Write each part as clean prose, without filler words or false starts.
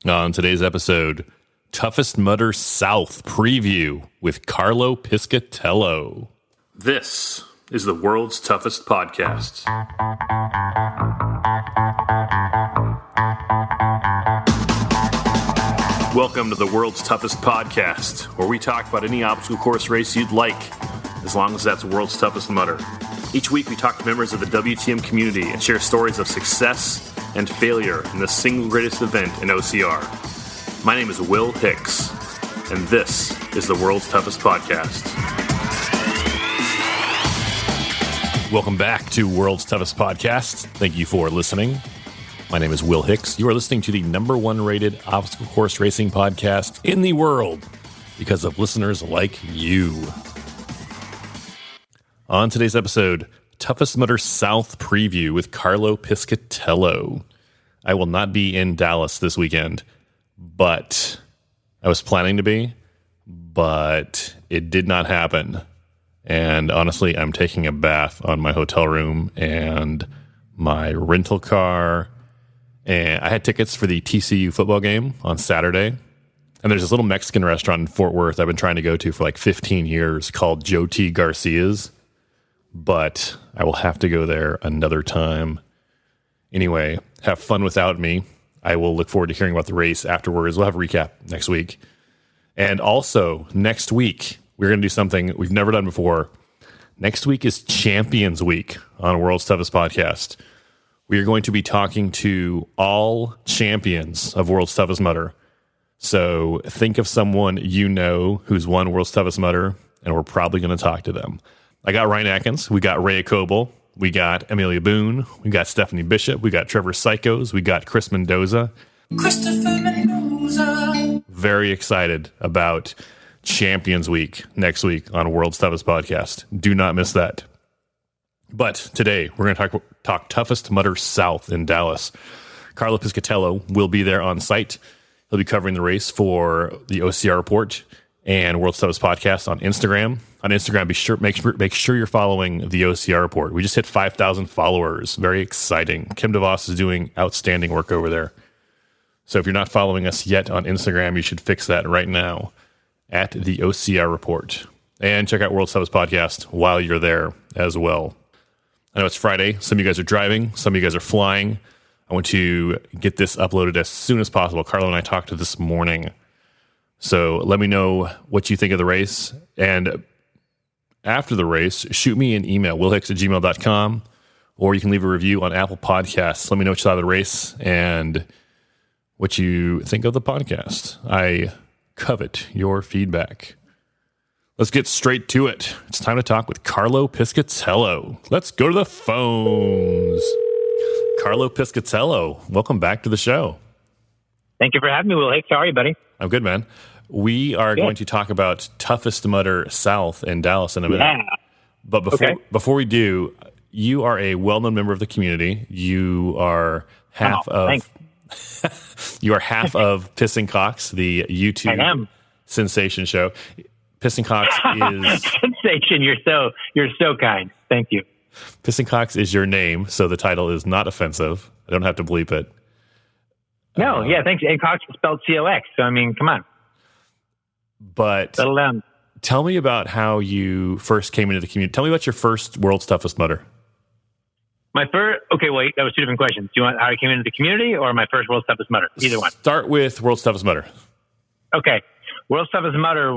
On today's episode, Toughest Mudder South preview with Carlo Piscitello. This is the world's toughest podcast. Welcome to the world's toughest podcast, where we talk about any obstacle course race you'd like, as long as that's world's toughest mudder. Each week we talk to members of the WTM community and share stories of success and failure in the single greatest event in OCR. My name is Will Hicks, and this is the world's toughest podcast. Welcome back to World's Toughest Podcast. Thank you for listening. My name is Will Hicks. You are listening to the number one rated obstacle course racing podcast in the world because of listeners like you. On today's episode, Toughest Mudder South preview with Carlo Piscitello. I will not be in Dallas this weekend, but I was planning to be, but it did not happen. And honestly, I'm taking a bath on my hotel room and my rental car. And I had tickets for the TCU football game on Saturday. And there's this little Mexican restaurant in Fort Worth I've been trying to go to for like 15 years called Joe T. Garcia's. But I will have to go there another time. Anyway, have fun without me. I will look forward to hearing about the race afterwards. We'll have a recap next week. And also, next week, we're going to do something we've never done before. Next week is Champions Week on World's Toughest Podcast. We are going to be talking to all champions of World's Toughest Mudder. So think of someone you know who's won World's Toughest Mudder, and we're probably going to talk to them. I got Ryan Atkins, we got Ray Coble, we got Amelia Boone, we got Stephanie Bishop, we got Trevor Psychos, we got Chris Mendoza. Christopher Mendoza. Very excited about Champions Week next week on World's Toughest Podcast. Do not miss that. But today, we're going to talk Toughest Mudder South in Dallas. Carlo Piscitello will be there on site. He'll be covering the race for the OCR Report and World's Toughest Podcast on Instagram. On Instagram, make sure you're following the OCR Report. We just hit 5,000 followers. Very exciting. Kim DeVos is doing outstanding work over there. So if you're not following us yet on Instagram, you should fix that right now at the OCR Report. And check out World's Toughest Podcast while you're there as well. I know it's Friday. Some of you guys are driving. Some of you guys are flying. I want to get this uploaded as soon as possible. Carlo and I talked this morning. So let me know what you think of the race. And after the race, shoot me an email, willhicks@gmail.com, or you can leave a review on Apple Podcasts. Let me know what you thought of the race and what you think of the podcast. I covet your feedback. Let's get straight to it. It's time to talk with Carlo Piscitello. Let's go to the phones. Carlo Piscitello, welcome back to the show. Thank you for having me, Will Hicks. How are you, buddy? I'm good, man. We are going to talk about Toughest Mudder South in Dallas in a minute. Yeah. But before we do, you are a well-known member of the community. You are half of Pissing Cocks, the YouTube sensation show. Pissing Cocks is sensation. You're so kind. Thank you. Pissing Cocks is your name, so the title is not offensive. I don't have to bleep it. No, thanks. And Cox is spelled C-O-X. So I mean, come on. But tell me about how you first came into the community. Tell me about your first World's Toughest Mudder. My first, wait, that was two different questions. Do you want how I came into the community or my first World's Toughest Mudder? Either one. Start with World's Toughest Mudder. Okay. World's Toughest Mudder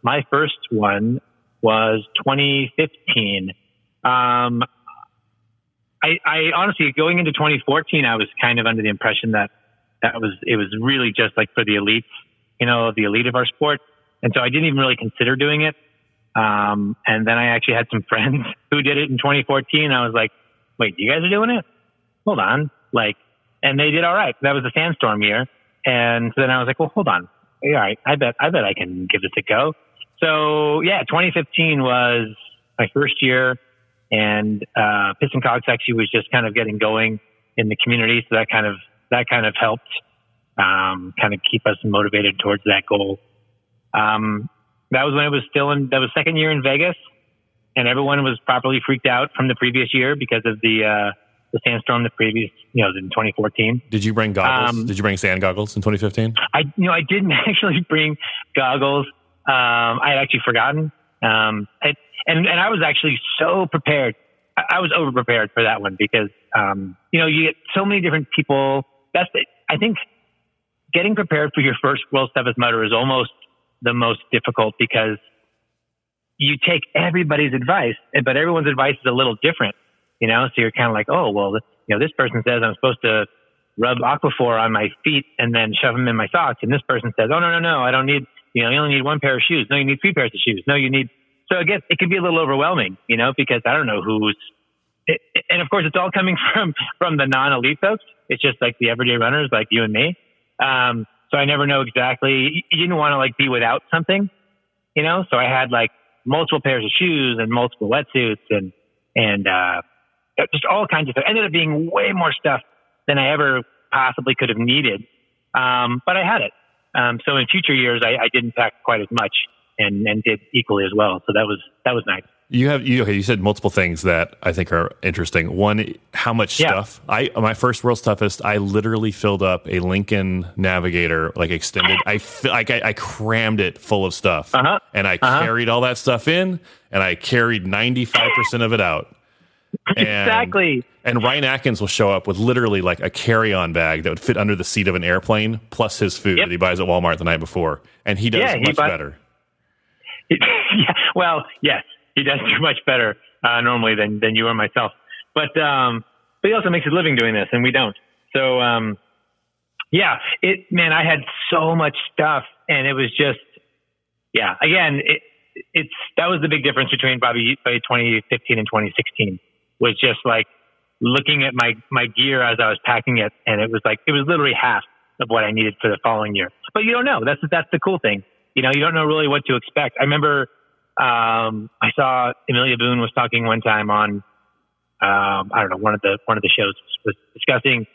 my first one was 2015. I honestly, going into 2014, I was kind of under the impression that it was really just like for the elites, the elite of our sport. And so I didn't even really consider doing it. And then I actually had some friends who did it in 2014. I was like, wait, you guys are doing it? Hold on. And they did all right. That was the sandstorm year. And so then I was like, well, hold on. All right. I bet I can give this a go. So yeah, 2015 was my first year, and Piston Cogs actually was just kind of getting going in the community. So that kind of helped kind of keep us motivated towards that goal. That was when it was that was second year in Vegas, and everyone was properly freaked out from the previous year because of the the sandstorm the previous, in 2014. Did you bring goggles? Did you bring sand goggles in 2015? I didn't actually bring goggles. I had actually forgotten. And I was actually so prepared. I was over prepared for that one because, you get so many different people. I think getting prepared for your first world's toughest mudder is almost the most difficult because you take everybody's advice, but everyone's advice is a little different, so you're kind of like, oh, well, this person says I'm supposed to rub Aquaphor on my feet and then shove them in my socks. And this person says, oh, no, I don't need, you only need one pair of shoes. No, you need 3 pairs of shoes. No, you need, so again, it can be a little overwhelming, because I don't know and of course it's all coming from the non-elite folks. It's just like the everyday runners like you and me. So I never know exactly, you didn't want to like be without something, so I had like multiple pairs of shoes and multiple wetsuits and just all kinds of stuff. Ended up being way more stuff than I ever possibly could have needed. But I had it. So in future years, I didn't pack quite as much and did equally as well. So that was nice. You said multiple things that I think are interesting. One, how much stuff. My first World's Toughest, I literally filled up a Lincoln Navigator, like extended. I crammed it full of stuff, and I carried all that stuff in, and I carried 95% of it out. Exactly. And Ryan Atkins will show up with literally like a carry-on bag that would fit under the seat of an airplane, plus his food that he buys at Walmart the night before, and he does much better. Well, yes. He does do much better normally than you or myself, but he also makes his living doing this, and we don't. So I had so much stuff, and it was just Again, that was the big difference between probably 2015 and 2016 was just like looking at my gear as I was packing it, and it was literally half of what I needed for the following year. But you don't know. That's the cool thing. You don't know really what to expect. I remember. I saw Amelia Boone was talking one time on, one of the shows was discussing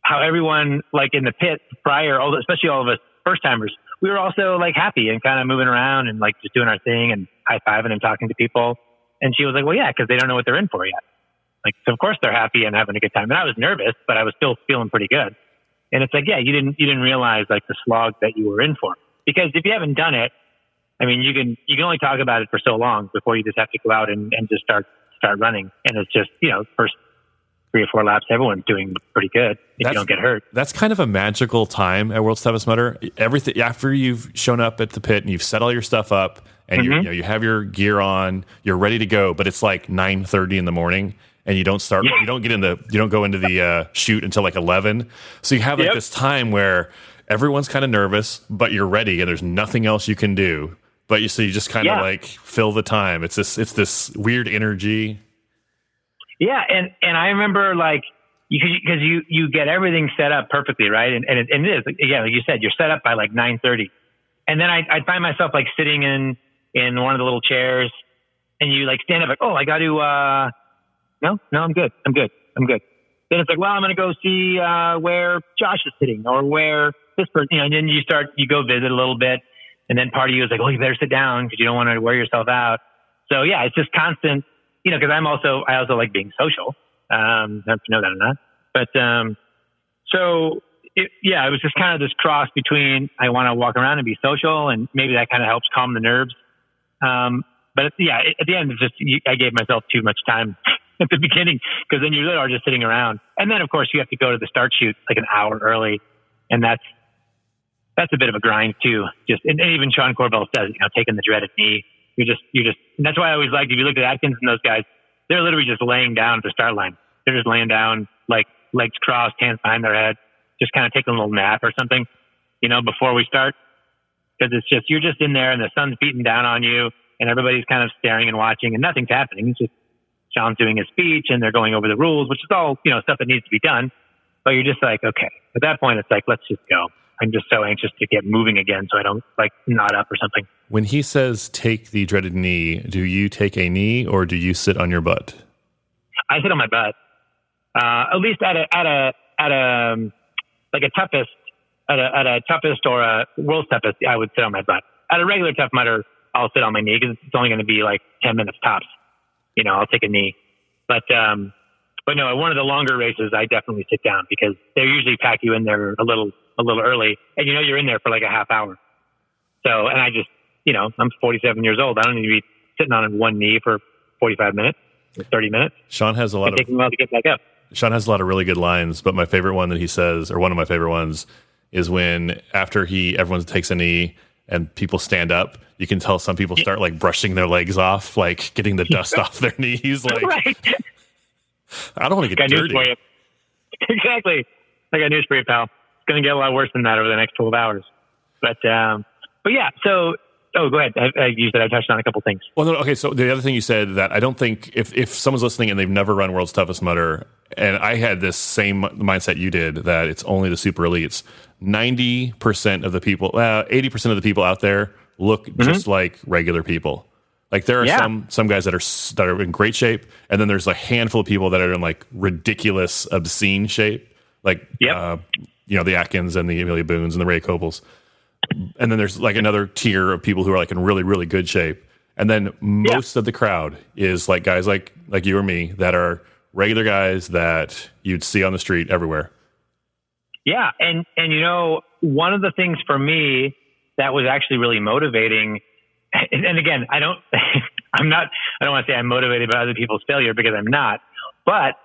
how everyone like in the pit prior, especially all of us first timers, we were also like happy and kind of moving around and like just doing our thing and high fiving and talking to people. And she was like, well, yeah, cause they don't know what they're in for yet. Like, so of course they're happy and having a good time. And I was nervous, but I was still feeling pretty good. And it's like, yeah, you didn't realize like the slog that you were in for, because if you haven't done it, I mean, you can only talk about it for so long before you just have to go out and just start running. And it's just, first 3 or 4 laps, everyone's doing pretty good if you don't get hurt. That's kind of a magical time at World's Toughest Mudder. Everything after you've shown up at the pit and you've set all your stuff up and you have your gear on, you're ready to go, but it's like 9:30 in the morning and you don't go into the chute until like 11. So you have like this time where everyone's kind of nervous, but you're ready and there's nothing else you can do. But you just kind of like fill the time. It's this weird energy. Yeah, and I remember like because you get everything set up perfectly, right? And it is like you said, you're set up by like 9:30, and then I'd find myself like sitting in one of the little chairs, and you like stand up like, oh, I got to no, I'm good. Then it's like, well, I'm going to go see where Josh is sitting or where this person, and then you go visit a little bit. And then part of you is like, oh, you better sit down because you don't want to wear yourself out. So yeah, it's just constant, because I also like being social. I don't know if you know that or not, but, it was just kind of this cross between, I want to walk around and be social, and maybe that kind of helps calm the nerves. But at the end, it's just, I gave myself too much time at the beginning, because then you really are just sitting around. And then of course you have to go to the start chute like an hour early. And that's a bit of a grind too. And even Sean Corbell says, taking the dreaded knee. You're just, and that's why I always liked, if you look at Atkins and those guys, they're literally just laying down at the start line. They're just laying down, like legs crossed, hands behind their head, just kind of taking a little nap or something, before we start. Cause it's just, you're just in there and the sun's beating down on you and everybody's kind of staring and watching and nothing's happening. It's just Sean's doing his speech and they're going over the rules, which is all, stuff that needs to be done. But you're just like, okay, at that point, it's like, let's just go. I'm just so anxious to get moving again so I don't like knot up or something. When he says take the dreaded knee, do you take a knee or do you sit on your butt? I sit on my butt. At least at a toughest or a world's toughest, I would sit on my butt. At a regular Tough Mudder, I'll sit on my knee because it's only going to be like 10 minutes tops. I'll take a knee. But but no, at one of the longer races, I definitely sit down because they usually pack you in there a little early, and you're in there for like a half hour. So, and I just, I'm 47 years old. I don't need to be sitting on one knee for 45 minutes, or 30 minutes. Sean has a lot taking a while to get back up. Sean has a lot of really good lines, but my favorite one that he says, or one of my favorite ones, is when after everyone takes a knee and people stand up, you can tell some people start like brushing their legs off, like getting the dust off their knees. Like, right. I don't want to get dirty. News for you. Exactly. I got news for you, pal. It's going to get a lot worse than that over the next 12 hours. But yeah, so, go ahead. You said I touched on a couple things. Well, no, okay, so the other thing you said that I don't think if someone's listening and they've never run World's Toughest Mudder, and I had this same mindset you did, that it's only the super elites, 90% of the people, 80% of the people out there look just like regular people. Like there are some guys that are in great shape, and then there's a handful of people that are in like ridiculous, obscene shape, like the Atkins and the Amelia Boones and the Ray Cobles. And then there's like another tier of people who are like in really, really good shape. And then most of the crowd is like guys like you or me that are regular guys that you'd see on the street everywhere. Yeah. And one of the things for me that was actually really motivating, and again, I don't want to say I'm motivated by other people's failure because I'm not, but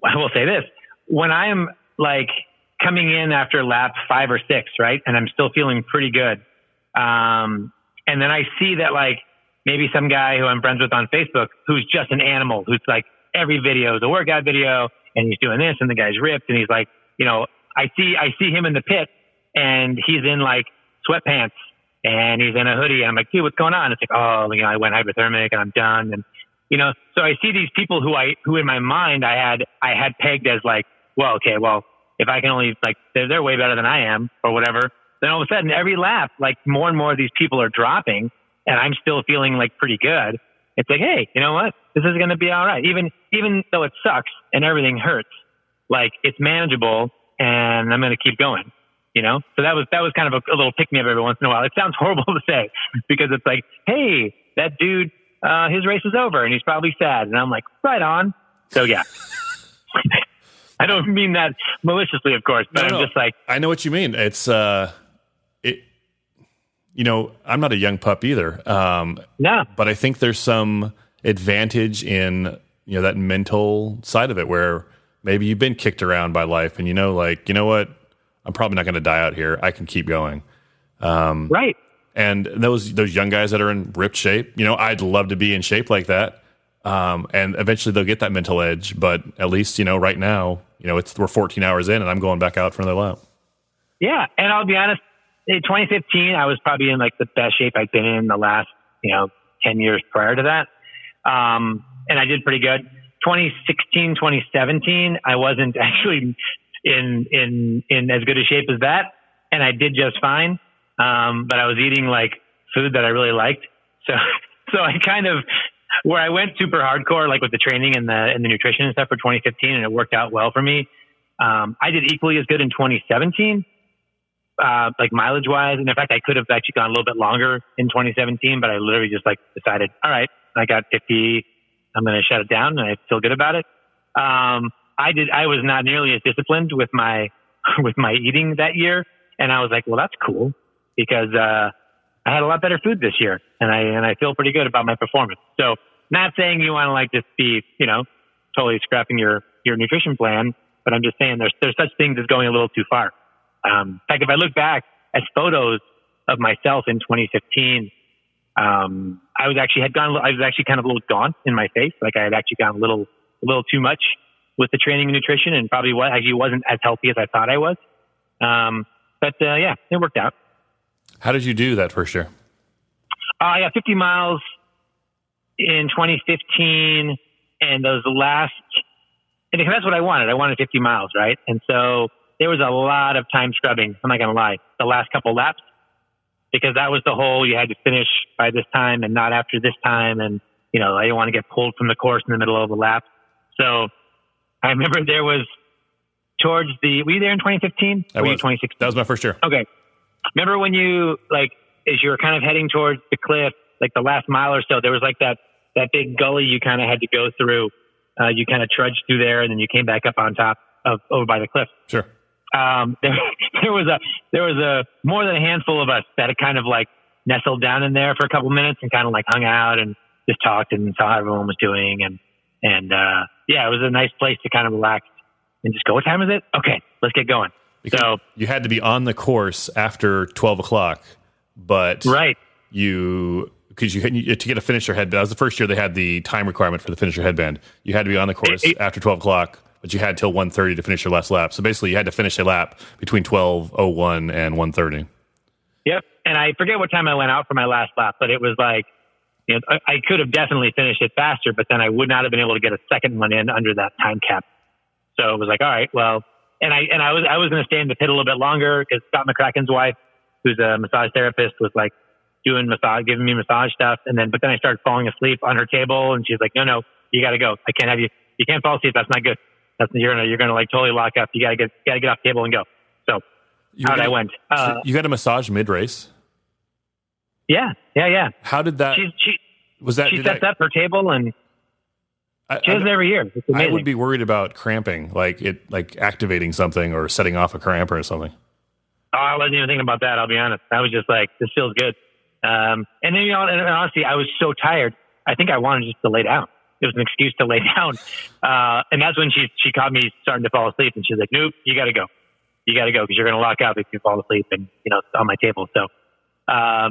I will say this: when I am like coming in after lap 5 or 6, right, and I'm still feeling pretty good, and then I see that like maybe some guy who I'm friends with on Facebook who's just an animal, who's like every video is a workout video, and he's doing this, and the guy's ripped, and he's like, I see him in the pit, and he's in like sweatpants, and he's in a hoodie, and I'm like, dude, what's going on? It's like, I went hypothermic, and I'm done, and so I see these people who in my mind I had pegged as like, if I can only like, they're way better than I am or whatever. Then all of a sudden, every lap, like more and more of these people are dropping, and I'm still feeling like pretty good. It's like, hey, you know what? This is going to be all right. Even though it sucks and everything hurts, like it's manageable, and I'm going to keep going. So that was kind of a little pick me up every once in a while. It sounds horrible to say because it's like, hey, that dude, his race is over and he's probably sad. And I'm like, right on. So yeah. I don't mean that maliciously, of course, but I'm just like, I know what you mean. It's, I'm not a young pup either. No, but I think there's some advantage in, that mental side of it where maybe you've been kicked around by life and, what? I'm probably not going to die out here. I can keep going. Right. And those young guys that are in ripped shape, I'd love to be in shape like that. And eventually they'll get that mental edge, but at least, right now, we're 14 hours in and I'm going back out for another lap. Yeah. And I'll be honest, in 2015, I was probably in like the best shape I've been in the last, 10 years prior to that. And I did pretty good. 2016, 2017, I wasn't actually in as good a shape as that. And I did just fine. But I was eating like food that I really liked. So I kind of, where I went super hardcore, like with the training and the nutrition and stuff for 2015, and it worked out well for me. I did equally as good in 2017, like mileage wise. And in fact, I could have actually gone a little bit longer in 2017, but I literally just like decided, all right, I got 50. I'm going to shut it down and I feel good about it. I was not nearly as disciplined with my eating that year. And I was like, well, that's cool because, I had a lot better food this year and I feel pretty good about my performance. So not saying you want to like just be, totally scrapping your nutrition plan, but I'm just saying there's such things as going a little too far. In fact, if I look back at photos of myself in 2015, I was actually kind of a little gaunt in my face. Like I had actually gone a little too much with the training and nutrition and probably wasn't as healthy as I thought I was. But it worked out. How did you do that first year? I got 50 miles in 2015 and those last, and that's what I wanted. I wanted 50 miles, right? And so there was a lot of time scrubbing. I'm not going to lie. The last couple laps, because that was the whole, you had to finish by this time and not after this time. And, I didn't want to get pulled from the course in the middle of the lap. So I remember there was were you there in 2015? I was. 2016? That was my first year. Okay. Remember when you, like, as you were kind of heading towards the cliff, like the last mile or so, there was like that big gully you kind of had to go through. you kind of trudged through there, and then you came back up on top of over by the cliff. Sure. There was a more than a handful of us that had kind of like nestled down in there for a couple minutes and kind of like hung out and just talked and saw how everyone was doing. And it was a nice place to kind of relax and just go, what time is it? Okay, let's get going. Because so you had to be on the course after 12 o'clock, but right. Because you had to get a finisher headband. That was the first year they had the time requirement for the finisher headband. You had to be on the course after 12 o'clock, but you had till 1:30 to finish your last lap. So basically you had to finish a lap between 12:01 and 1:30. Yep. And I forget what time I went out for my last lap, but it was like, I could have definitely finished it faster, but then I would not have been able to get a second one in under that time cap. So it was like, all right, well, and I was going to stay in the pit a little bit longer because Scott McCracken's wife, who's a massage therapist, was like giving me massage stuff. But then I started falling asleep on her table, and she's like, no, you got to go. I can't have you. You can't fall asleep. That's not good. You're gonna like totally lock up. You gotta get off the table and go. So I went. So you got a massage mid race? Yeah. How did that? She sets up her table and she does it every year. It's amazing. I would be worried about cramping, like activating something or setting off a cramp or something. Oh, I wasn't even thinking about that. I'll be honest. I was just like, this feels good. And then and honestly, I was so tired. I think I wanted just to lay down. It was an excuse to lay down. And that's when she caught me starting to fall asleep, and she's like, nope, you got to go. You got to go because you're going to lock up if you fall asleep and, on my table. So I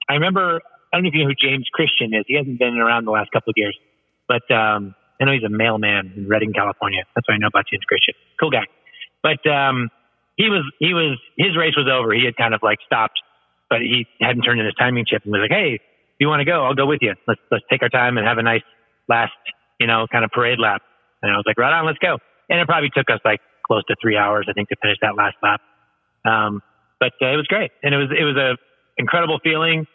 remember, I don't know if you know who James Christian is. He hasn't been around the last couple of years, but I know he's a mailman in Redding, California. That's what I know about James Christian. Cool guy. But his race was over. He had kind of like stopped, but he hadn't turned in his timing chip and was like, hey, if you want to go, I'll go with you. Let's take our time and have a nice last, kind of parade lap. And I was like, right on, let's go. And it probably took us like close to 3 hours, I think, to finish that last lap. But it was great. And it was a incredible feeling,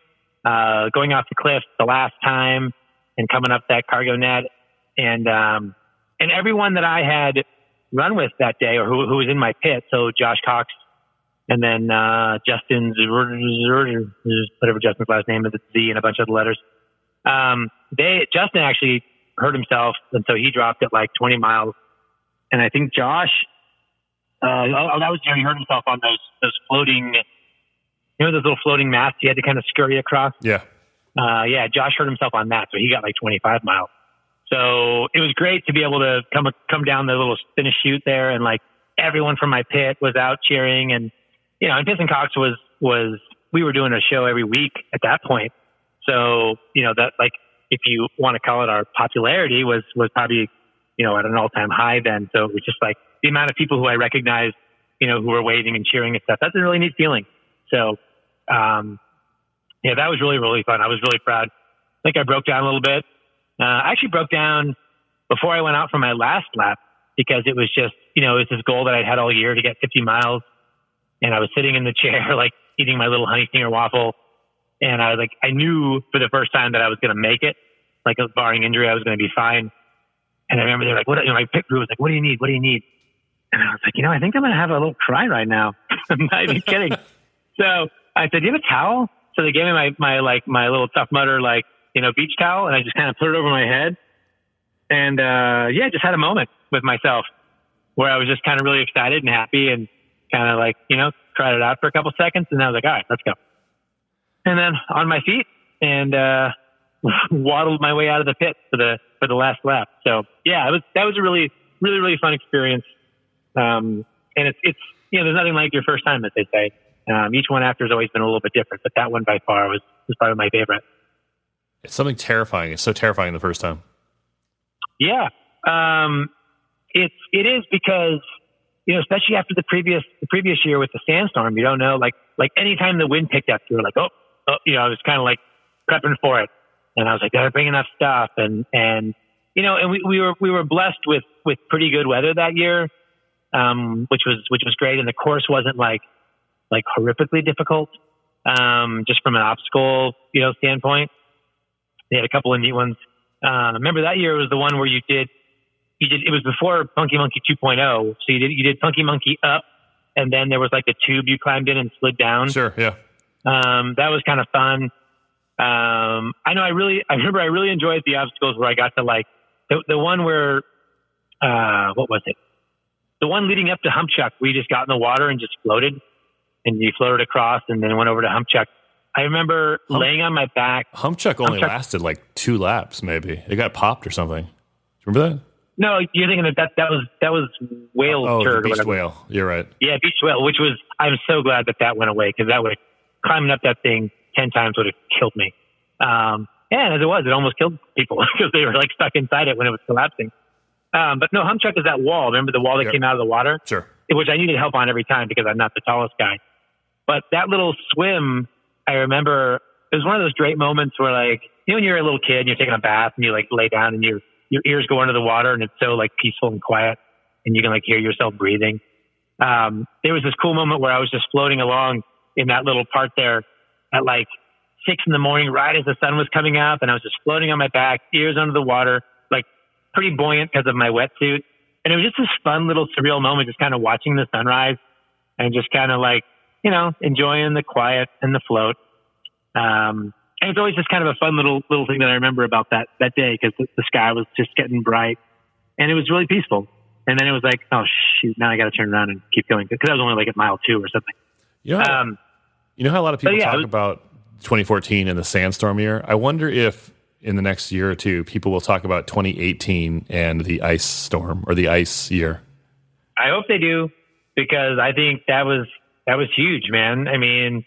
going off the cliff the last time and coming up that cargo net. And everyone that I had run with that day, or who was in my pit. So Josh Cox, and then, Justin's, whatever Justin's last name is, it's Z and a bunch of letters. Justin actually hurt himself, and so he dropped at like 20 miles. And I think Josh, he hurt himself on those floating, those little floating mats you had to kind of scurry across. Yeah. Josh hurt himself on that, so he got like 25 miles. So it was great to be able to come down the little finish chute there, and like everyone from my pit was out cheering, and and Piss and Cox was we were doing a show every week at that point. So, that, like, if you want to call it, our popularity was probably, at an all-time high then. So it was just like the amount of people who I recognized, who were waving and cheering and stuff. That's a really neat feeling. So, that was really, really fun. I was really proud. I think I broke down a little bit. I actually broke down before I went out for my last lap because it was just, it was this goal that I'd had all year to get 50 miles. And I was sitting in the chair, like eating my little honey stinger waffle. And I was like, I knew for the first time that I was going to make it, like barring injury, I was going to be fine. And I remember they're like, my pit crew was like, what do you need? What do you need? And I was like, I think I'm going to have a little cry right now. I'm not even kidding. So I said, do you have a towel? So they gave me my little Tough Mudder, beach towel. And I just kind of put it over my head. And, just had a moment with myself where I was just kind of really excited and happy and kind of cried it out for a couple seconds. And I was like, all right, let's go. And then on my feet and waddled my way out of the pit for the last lap. So that was a really, really, really fun experience. And it's there's nothing like your first time, as they say. Each one after has always been a little bit different, but that one by far was probably my favorite. It's something terrifying. It's so terrifying the first time. Yeah. It is because, especially after the previous year with the sandstorm, you don't know, like anytime the wind picked up, you were like, I was kind of like prepping for it. And I was like, did I bring enough stuff? And we were blessed with pretty good weather that year, which was great. And the course wasn't like horrifically difficult, just from an obstacle, standpoint. They had a couple of neat ones. Remember that year was the one where you did, it was before Funky Monkey 2.0. So you did Funky Monkey up, and then there was like a tube you climbed in and slid down. Sure. Yeah. That was kind of fun. I remember I really enjoyed the obstacles where I got to the one where, what was it? The one leading up to Humpchuck, we just got in the water and just floated, and you floated across and then went over to Humpchuck. I remember laying on my back. Humpchuck only lasted like 2 laps, maybe. It got popped or something. Remember that? No, you're thinking that was whale turd. The beached whale. You're right. Yeah, beached whale, which was, I'm so glad that went away, because that would, climbing up that thing 10 times would have killed me. And as it was, it almost killed people because they were like stuck inside it when it was collapsing. But no, Humpchuck is that wall. Remember the wall that came out of the water? Sure. Which I needed help on every time because I'm not the tallest guy. But that little swim, I remember, it was one of those great moments where, like, you know, when you're a little kid and you're taking a bath and you like lay down and your ears go under the water and it's so like peaceful and quiet and you can like hear yourself breathing. There was this cool moment where I was just floating along in that little part there at like 6 a.m, right as the sun was coming up, and I was just floating on my back, ears under the water, like pretty buoyant because of my wetsuit. And it was just this fun little surreal moment, just kind of watching the sunrise and just kind of like, you know, enjoying the quiet and the float. And it's always just kind of a fun little thing that I remember about that day, because the sky was just getting bright and it was really peaceful. And then it was like, oh shoot, now I got to turn around and keep going, because I was only like at mile 2 or something. You know how a lot of people talk about 2014 and the sandstorm year? I wonder if in the next year or two, people will talk about 2018 and the ice storm or the ice year. I hope they do, because I think that was huge, man. I mean,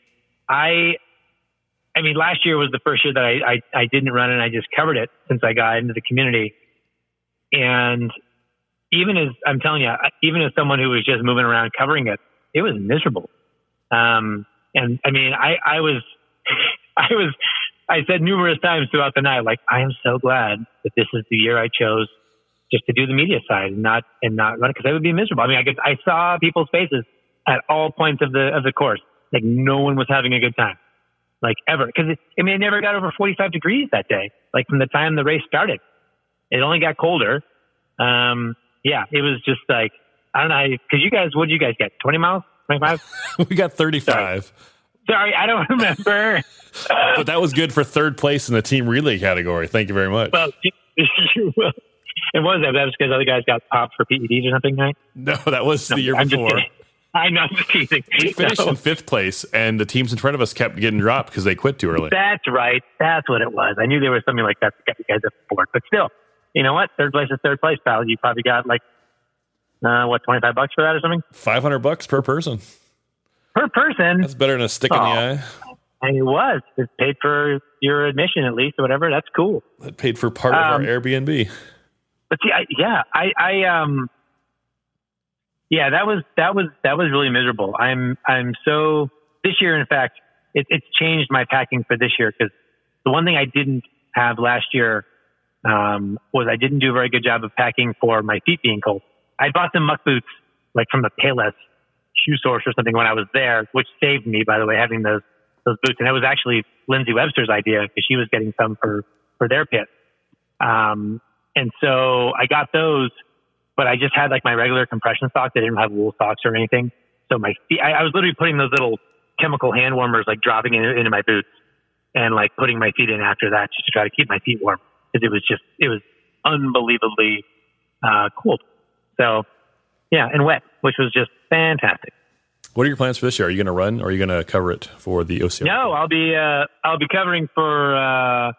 last year was the first year that I didn't run, and I just covered it since I got into the community. And even as I'm telling you, even as someone who was just moving around covering it, it was miserable. And I mean, I said numerous times throughout the night, like, I am so glad that this is the year I chose just to do the media side and not run it, because I would be miserable. I mean, I saw people's faces at all points of the course. Like, no one was having a good time, like, ever. Because it never got over 45 degrees that day. Like, from the time the race started, it only got colder. Yeah, it was just like, I don't know, because what did you guys get? 20 miles? 25? We got 35. Sorry, I don't remember. But that was good for third place in the team relay category. Thank you very much. Well, and what was that? That was because other guys got popped for PEDs or something, right? No, that was the year before. I'm not just teasing. We finished in 5th place, and the teams in front of us kept getting dropped because they quit too early. That's right. That's what it was. I knew there was something like that to get you guys up for it. But still, you know what? Third place is third place, pal. You probably got like, $25 for that or something? $500 per person. Per person? That's better than a stick in the eye. And it was. It paid for your admission at least or whatever. That's cool. That paid for part of our Airbnb. But see, that was really miserable. I'm so, this year, in fact, it's changed my packing for this year, because the one thing I didn't have last year was I didn't do a very good job of packing for my feet being cold. I bought some muck boots, like from the Payless shoe source or something when I was there, which saved me, by the way, having those boots. And it was actually Lindsay Webster's idea, because she was getting some for their pit. And so I got those, but I just had like my regular compression socks. I didn't have wool socks or anything. So my feet, I was literally putting those little chemical hand warmers, like dropping into my boots and like putting my feet in after that, just to try to keep my feet warm, because it was unbelievably cold. So yeah, and wet, which was just fantastic. What are your plans for this year? Are you going to run, or are you going to cover it for the OCR? No, I'll be covering for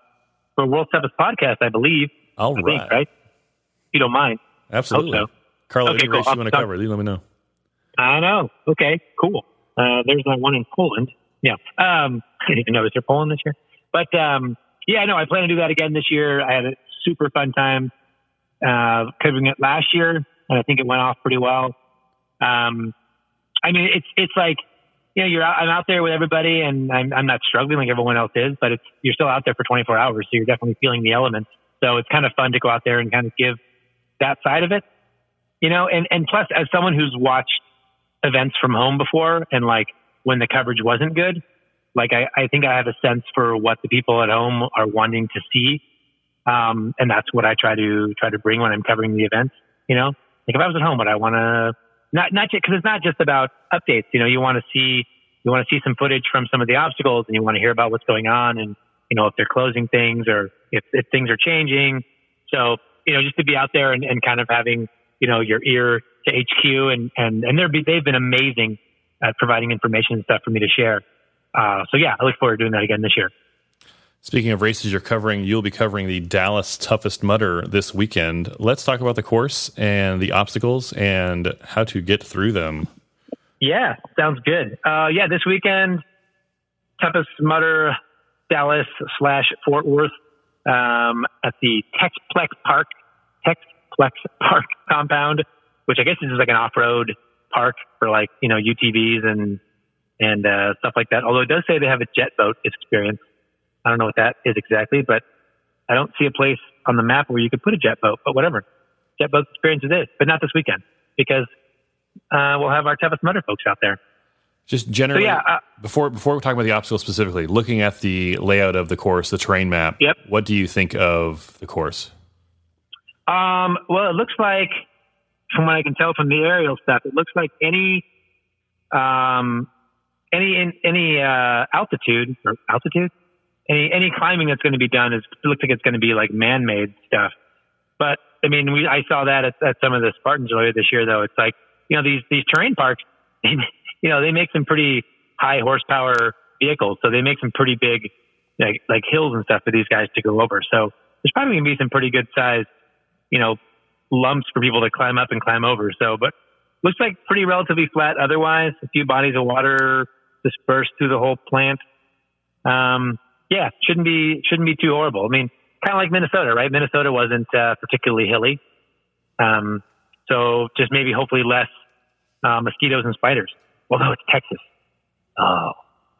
World's Toughest Podcast, I believe. All right. Think, right? If you don't mind. Absolutely. So. Carlo, okay, any race you want to cover, you let me know. I know. Okay, cool. There's that one in Poland. Yeah. I didn't even know, is there Poland this year? But yeah, no, I plan to do that again this year. I had a super fun time covering it last year, and I think it went off pretty well. I mean, it's like, you know, I'm out there with everybody, and I'm not struggling like everyone else is, but you're still out there for 24 hours, so you're definitely feeling the elements. So it's kind of fun to go out there and kind of give that side of it, you know, and plus, as someone who's watched events from home before, and like when the coverage wasn't good, like I think I have a sense for what the people at home are wanting to see. And that's what I try to bring when I'm covering the events, you know, like if I was at home, but I want to, not just, cause it's not just about updates, you know, you want to see some footage from some of the obstacles, and you want to hear about what's going on, and, you know, if they're closing things or if things are changing. So just to be out there and kind of having, your ear to HQ and they've been amazing at providing information and stuff for me to share. So yeah, I look forward to doing that again this year. Speaking of races you're covering, you'll be covering the Dallas Toughest Mudder this weekend. Let's talk about the course and the obstacles and how to get through them. Yeah, sounds good. This weekend, Toughest Mudder, Dallas/Fort Worth, at the Texplex Park compound, which I guess is like an off-road park for like, UTVs and stuff like that. Although it does say they have a jet boat experience. I don't know what that is exactly, but I don't see a place on the map where you could put a jet boat, but whatever. Jet boat experience it is, but not this weekend because we'll have our Toughest Mudder folks out there. Just generally, before we talk about the obstacles specifically, looking at the layout of the course, the terrain map, yep. What do you think of the course? Well, it looks like, from what I can tell from the aerial stuff, it looks like any altitude, any climbing that's going to be done it looks like it's going to be like man-made stuff. But I mean, I saw that at some of the Spartans earlier this year, though. It's like, these terrain parks, they make some pretty high horsepower vehicles. So they make some pretty big, like hills and stuff for these guys to go over. So there's probably going to be some pretty good size, lumps for people to climb up and climb over. So, but looks like pretty relatively flat. Otherwise, a few bodies of water dispersed through the whole plant. Shouldn't be too horrible. I mean, kind of like Minnesota, right? Minnesota wasn't particularly hilly. So just maybe hopefully less mosquitoes and spiders. Although it's Texas. Oh,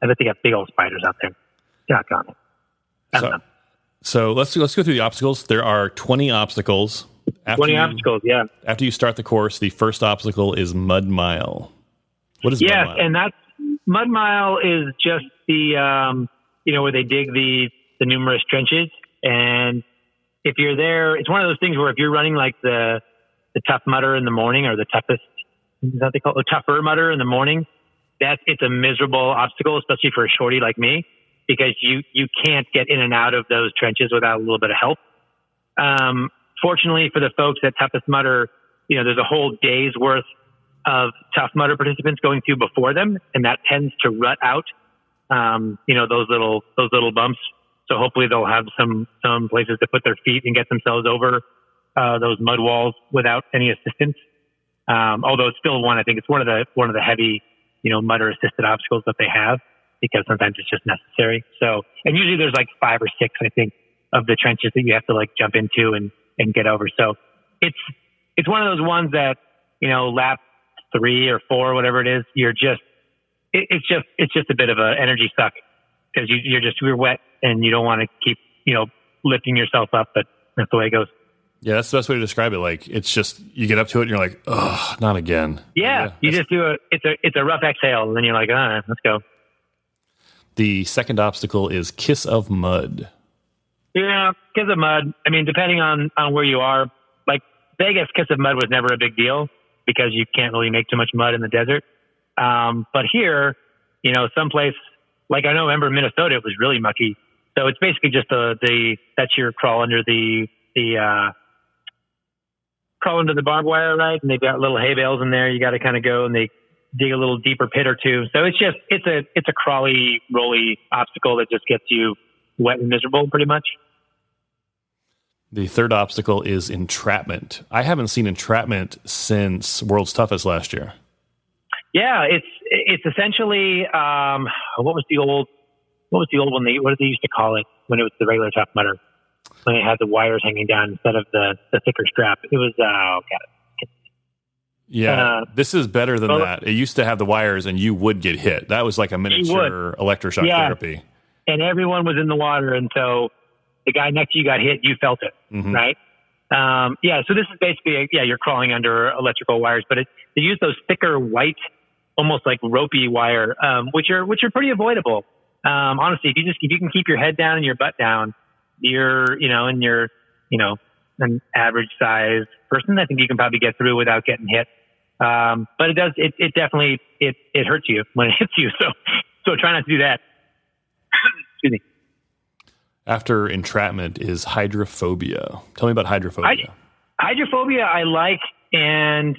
I bet they got big old spiders out there. Doggone it. I don't know. So let's go through the obstacles. There are 20 obstacles. Obstacles, yeah. After you start the course, the first obstacle is Mud Mile. What is Mud Mile? Yes, and that's Mud Mile is just the where they dig the numerous trenches. And if you're there, it's one of those things where if you're running like the tough mudder in the morning, or the toughest, is that they call it, tougher mudder in the morning, it's a miserable obstacle, especially for a shorty like me, because you can't get in and out of those trenches without a little bit of help. Fortunately for the folks at Toughest Mudder, there's a whole day's worth of Tough Mudder participants going through before them, and that tends to rut out, those little bumps. So hopefully they'll have some places to put their feet and get themselves over those mud walls without any assistance. Although it's still I think it's one of the heavy, mudder assisted obstacles that they have, because sometimes it's just necessary. So, and usually there's like 5 or 6, I think, of the trenches that you have to like jump into and get over. So it's one of those ones that, lap 3 or 4, whatever it is, it's just a bit of an energy suck, because you're wet and you don't want to keep, lifting yourself up, but that's the way it goes. Yeah, that's the best way to describe it. Like, it's just, you get up to it and you're like, oh, not again. Yeah, you just do it's a rough exhale, and then you're like, all right, let's go. The second obstacle is Kiss of Mud. Yeah, Kiss of Mud. I mean, depending on where you are, like Vegas, Kiss of Mud was never a big deal because you can't really make too much mud in the desert. But here, someplace like, I know, remember in Minnesota, it was really mucky. So it's basically just that's your crawl under the barbed wire, right? And they've got little hay bales in there. You got to kind of go, and they dig a little deeper pit or two. So it's a crawly, rolly obstacle that just gets you wet and miserable pretty much. The third obstacle is entrapment. I haven't seen entrapment since World's Toughest last year. Yeah, it's essentially what was the old one? What did they used to call it when it was the regular Tough Mudder? When it had the wires hanging down instead of the thicker strap. It was Yeah, this is better than that. It used to have the wires, and you would get hit. That was like a miniature electroshock therapy. And everyone was in the water, and so the guy next to you got hit, you felt it, right? So this is basically, you're crawling under electrical wires, but they use those thicker white, almost like ropey wire, which are pretty avoidable. Honestly, if you can keep your head down and your butt down, you're an average size person, I think you can probably get through without getting hit. But it definitely hurts you when it hits you. So try not to do that. Excuse me. after entrapment is hydrophobia. Tell me about hydrophobia. Hydrophobia I like, and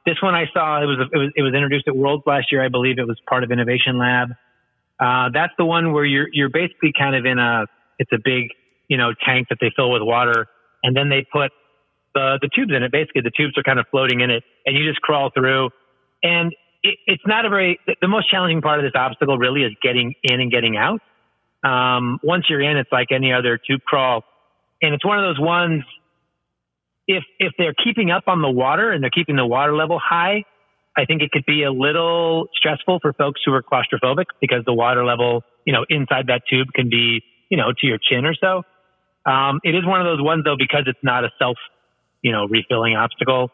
this one I saw, it was introduced at Worlds last year. I believe it was part of Innovation Lab. That's the one where you're basically kind of it's a big, tank that they fill with water, and then they put the tubes in it. Basically, the tubes are kind of floating in it, and you just crawl through. And it's not the most challenging part of this obstacle really is getting in and getting out. Once you're in, it's like any other tube crawl. And it's one of those ones, if they're keeping up on the water and they're keeping the water level high, I think it could be a little stressful for folks who are claustrophobic because the water level, inside that tube can be, to your chin or so. It is one of those ones though, because it's not a self, refilling obstacle.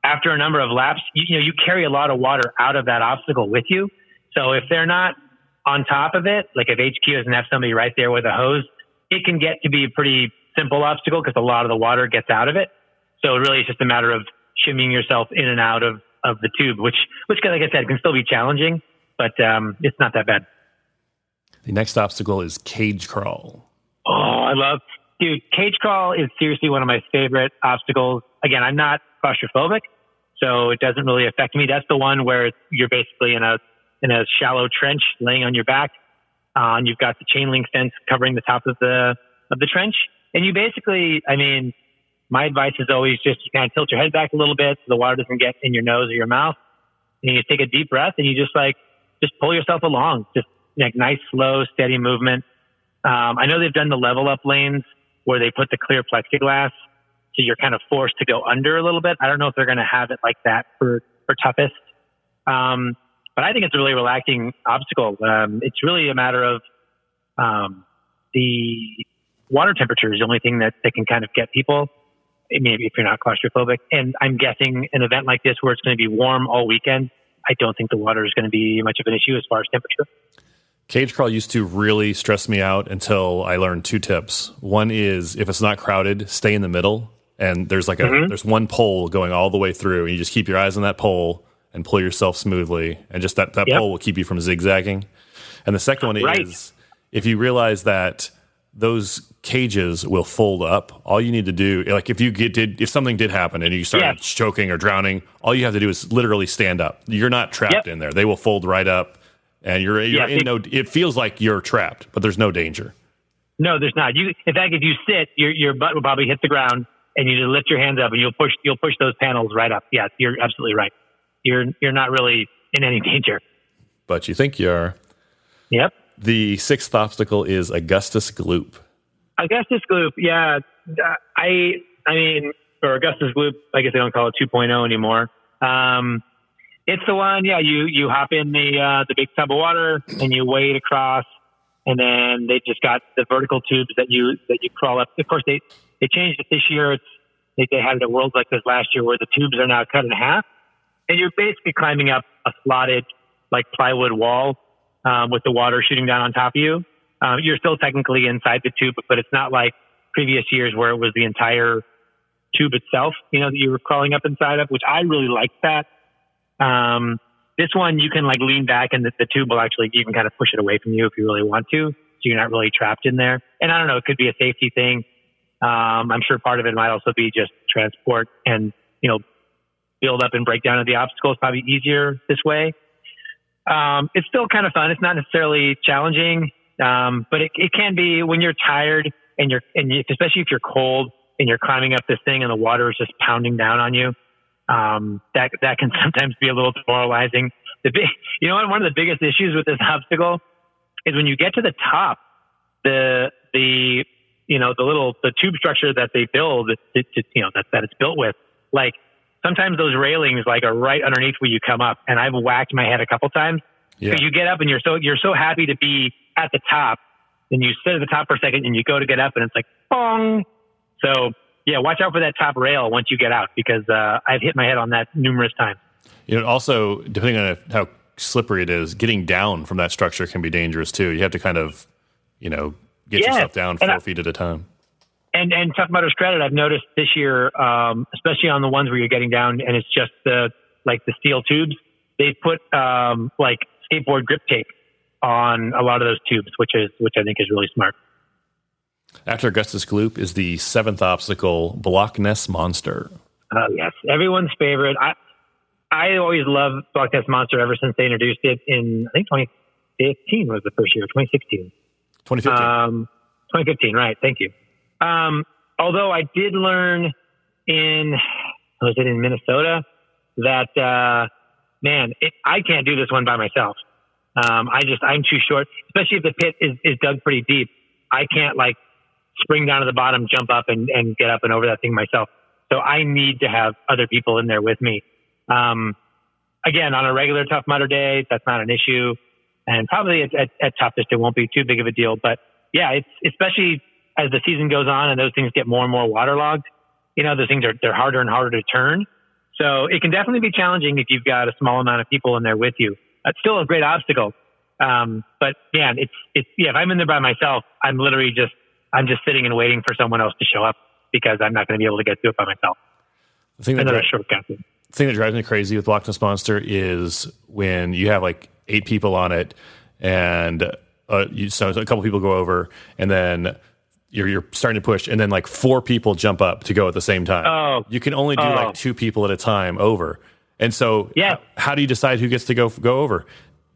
After a number of laps, you carry a lot of water out of that obstacle with you. So if they're not on top of it, like if HQ doesn't have somebody right there with a hose, it can get to be a pretty simple obstacle because a lot of the water gets out of it. So really it's just a matter of shimmying yourself in and out of the tube, which, like I said, can still be challenging, but it's not that bad. The next obstacle is cage crawl. Oh, cage crawl is seriously one of my favorite obstacles. Again, I'm not claustrophobic, so it doesn't really affect me. That's the one where you're basically in a shallow trench laying on your back. And you've got the chain link fence covering the top of the trench. And you basically, my advice is always just you kind of tilt your head back a little bit so the water doesn't get in your nose or your mouth. And you take a deep breath and you just pull yourself along. Just like nice, slow, steady movement. I know they've done the level up lanes where they put the clear plexiglass, so you're kind of forced to go under a little bit. I don't know if they're going to have it like that for toughest. But I think it's a really relaxing obstacle. It's really a matter of the water temperature is the only thing that can kind of get people, maybe if you're not claustrophobic. And I'm guessing an event like this where it's going to be warm all weekend, I don't think the water is going to be much of an issue as far as temperature. Cage crawl used to really stress me out until I learned 2 tips. One is if it's not crowded, stay in the middle. And there's there's one pole going all the way through. And you just keep your eyes on that pole and pull yourself smoothly. And just that pole will keep you from zigzagging. And the second one is if you realize that those cages will fold up, all you need to do, like if something did happen and you started choking or drowning, all you have to do is literally stand up. You're not trapped in there. They will fold right up. And you're in it feels like you're trapped, but there's no danger. No, there's not. In fact, if you sit, your butt will probably hit the ground, and you just lift your hands up, and you'll push those panels right up. Yeah, you're absolutely right. You're not really in any danger. But you think you are. Yep. The 6th obstacle is Augustus Gloop. Augustus Gloop, yeah. For Augustus Gloop, I guess they don't call it 2.0 anymore. It's the one, you hop in the big tub of water and you wade across, and then they just got the vertical tubes that you crawl up. Of course, they changed it this year. They had it at Worlds like this last year where the tubes are now cut in half, and you're basically climbing up a slotted like plywood wall with the water shooting down on top of you. You're still technically inside the tube, but it's not like previous years where it was the entire tube itself, that you were crawling up inside of, which I really liked that. This one you can lean back and the tube will you can kind of push it away from you if you really want to. So you're not really trapped in there. And I don't know, it could be a safety thing. I'm sure part of it might also be just transport and, build up and break down of the obstacle is probably easier this way. It's still kind of fun. It's not necessarily challenging. But it can be when you're tired and especially if you're cold and you're climbing up this thing and the water is just pounding down on you. That can sometimes be a little demoralizing. One of the biggest issues with this obstacle is when you get to the top, the tube structure that they build, that it's built with, sometimes those railings are right underneath where you come up, and I've whacked my head a couple times. Yeah. So you get up and you're so happy to be at the top, and you sit at the top for a second and you go to get up and it's like, bong. So yeah, watch out for that top rail once you get out, because I've hit my head on that numerous times. Also, depending on how slippery it is, getting down from that structure can be dangerous too. You have to kind of, get yourself down 4 feet at a time. And Tough Mudder's credit, I've noticed this year, especially on the ones where you're getting down and it's just the steel tubes, they've put skateboard grip tape on a lot of those tubes, which I think is really smart. After Augustus Gloop is the 7th obstacle, Block Ness Monster. Oh, yes. Everyone's favorite. I always loved Block Ness Monster ever since they introduced it in, I think 2015 was the first year, 2016. 2015. 2015, right. Thank you. Although I did learn in Minnesota that, I can't do this one by myself. I'm too short, especially if the pit is dug pretty deep. I can't like spring down to the bottom, jump up and get up and over that thing myself. So I need to have other people in there with me. Again, on a regular Tough Mudder day, that's not an issue. And probably at toughest, it won't be too big of a deal. But yeah, it's especially as the season goes on and those things get more and more waterlogged, those things they're harder and harder to turn. So it can definitely be challenging if you've got a small amount of people in there with you. That's still a great obstacle. But man, if I'm in there by myself, I'm just sitting and waiting for someone else to show up because I'm not going to be able to get through it by myself. The thing that drives me crazy with Block Ness Monster is when you have like 8 people on it and so a couple people go over and then you're starting to push and then like 4 people jump up to go at the same time. Oh, you can only do like 2 people at a time over. And so how do you decide who gets to go over?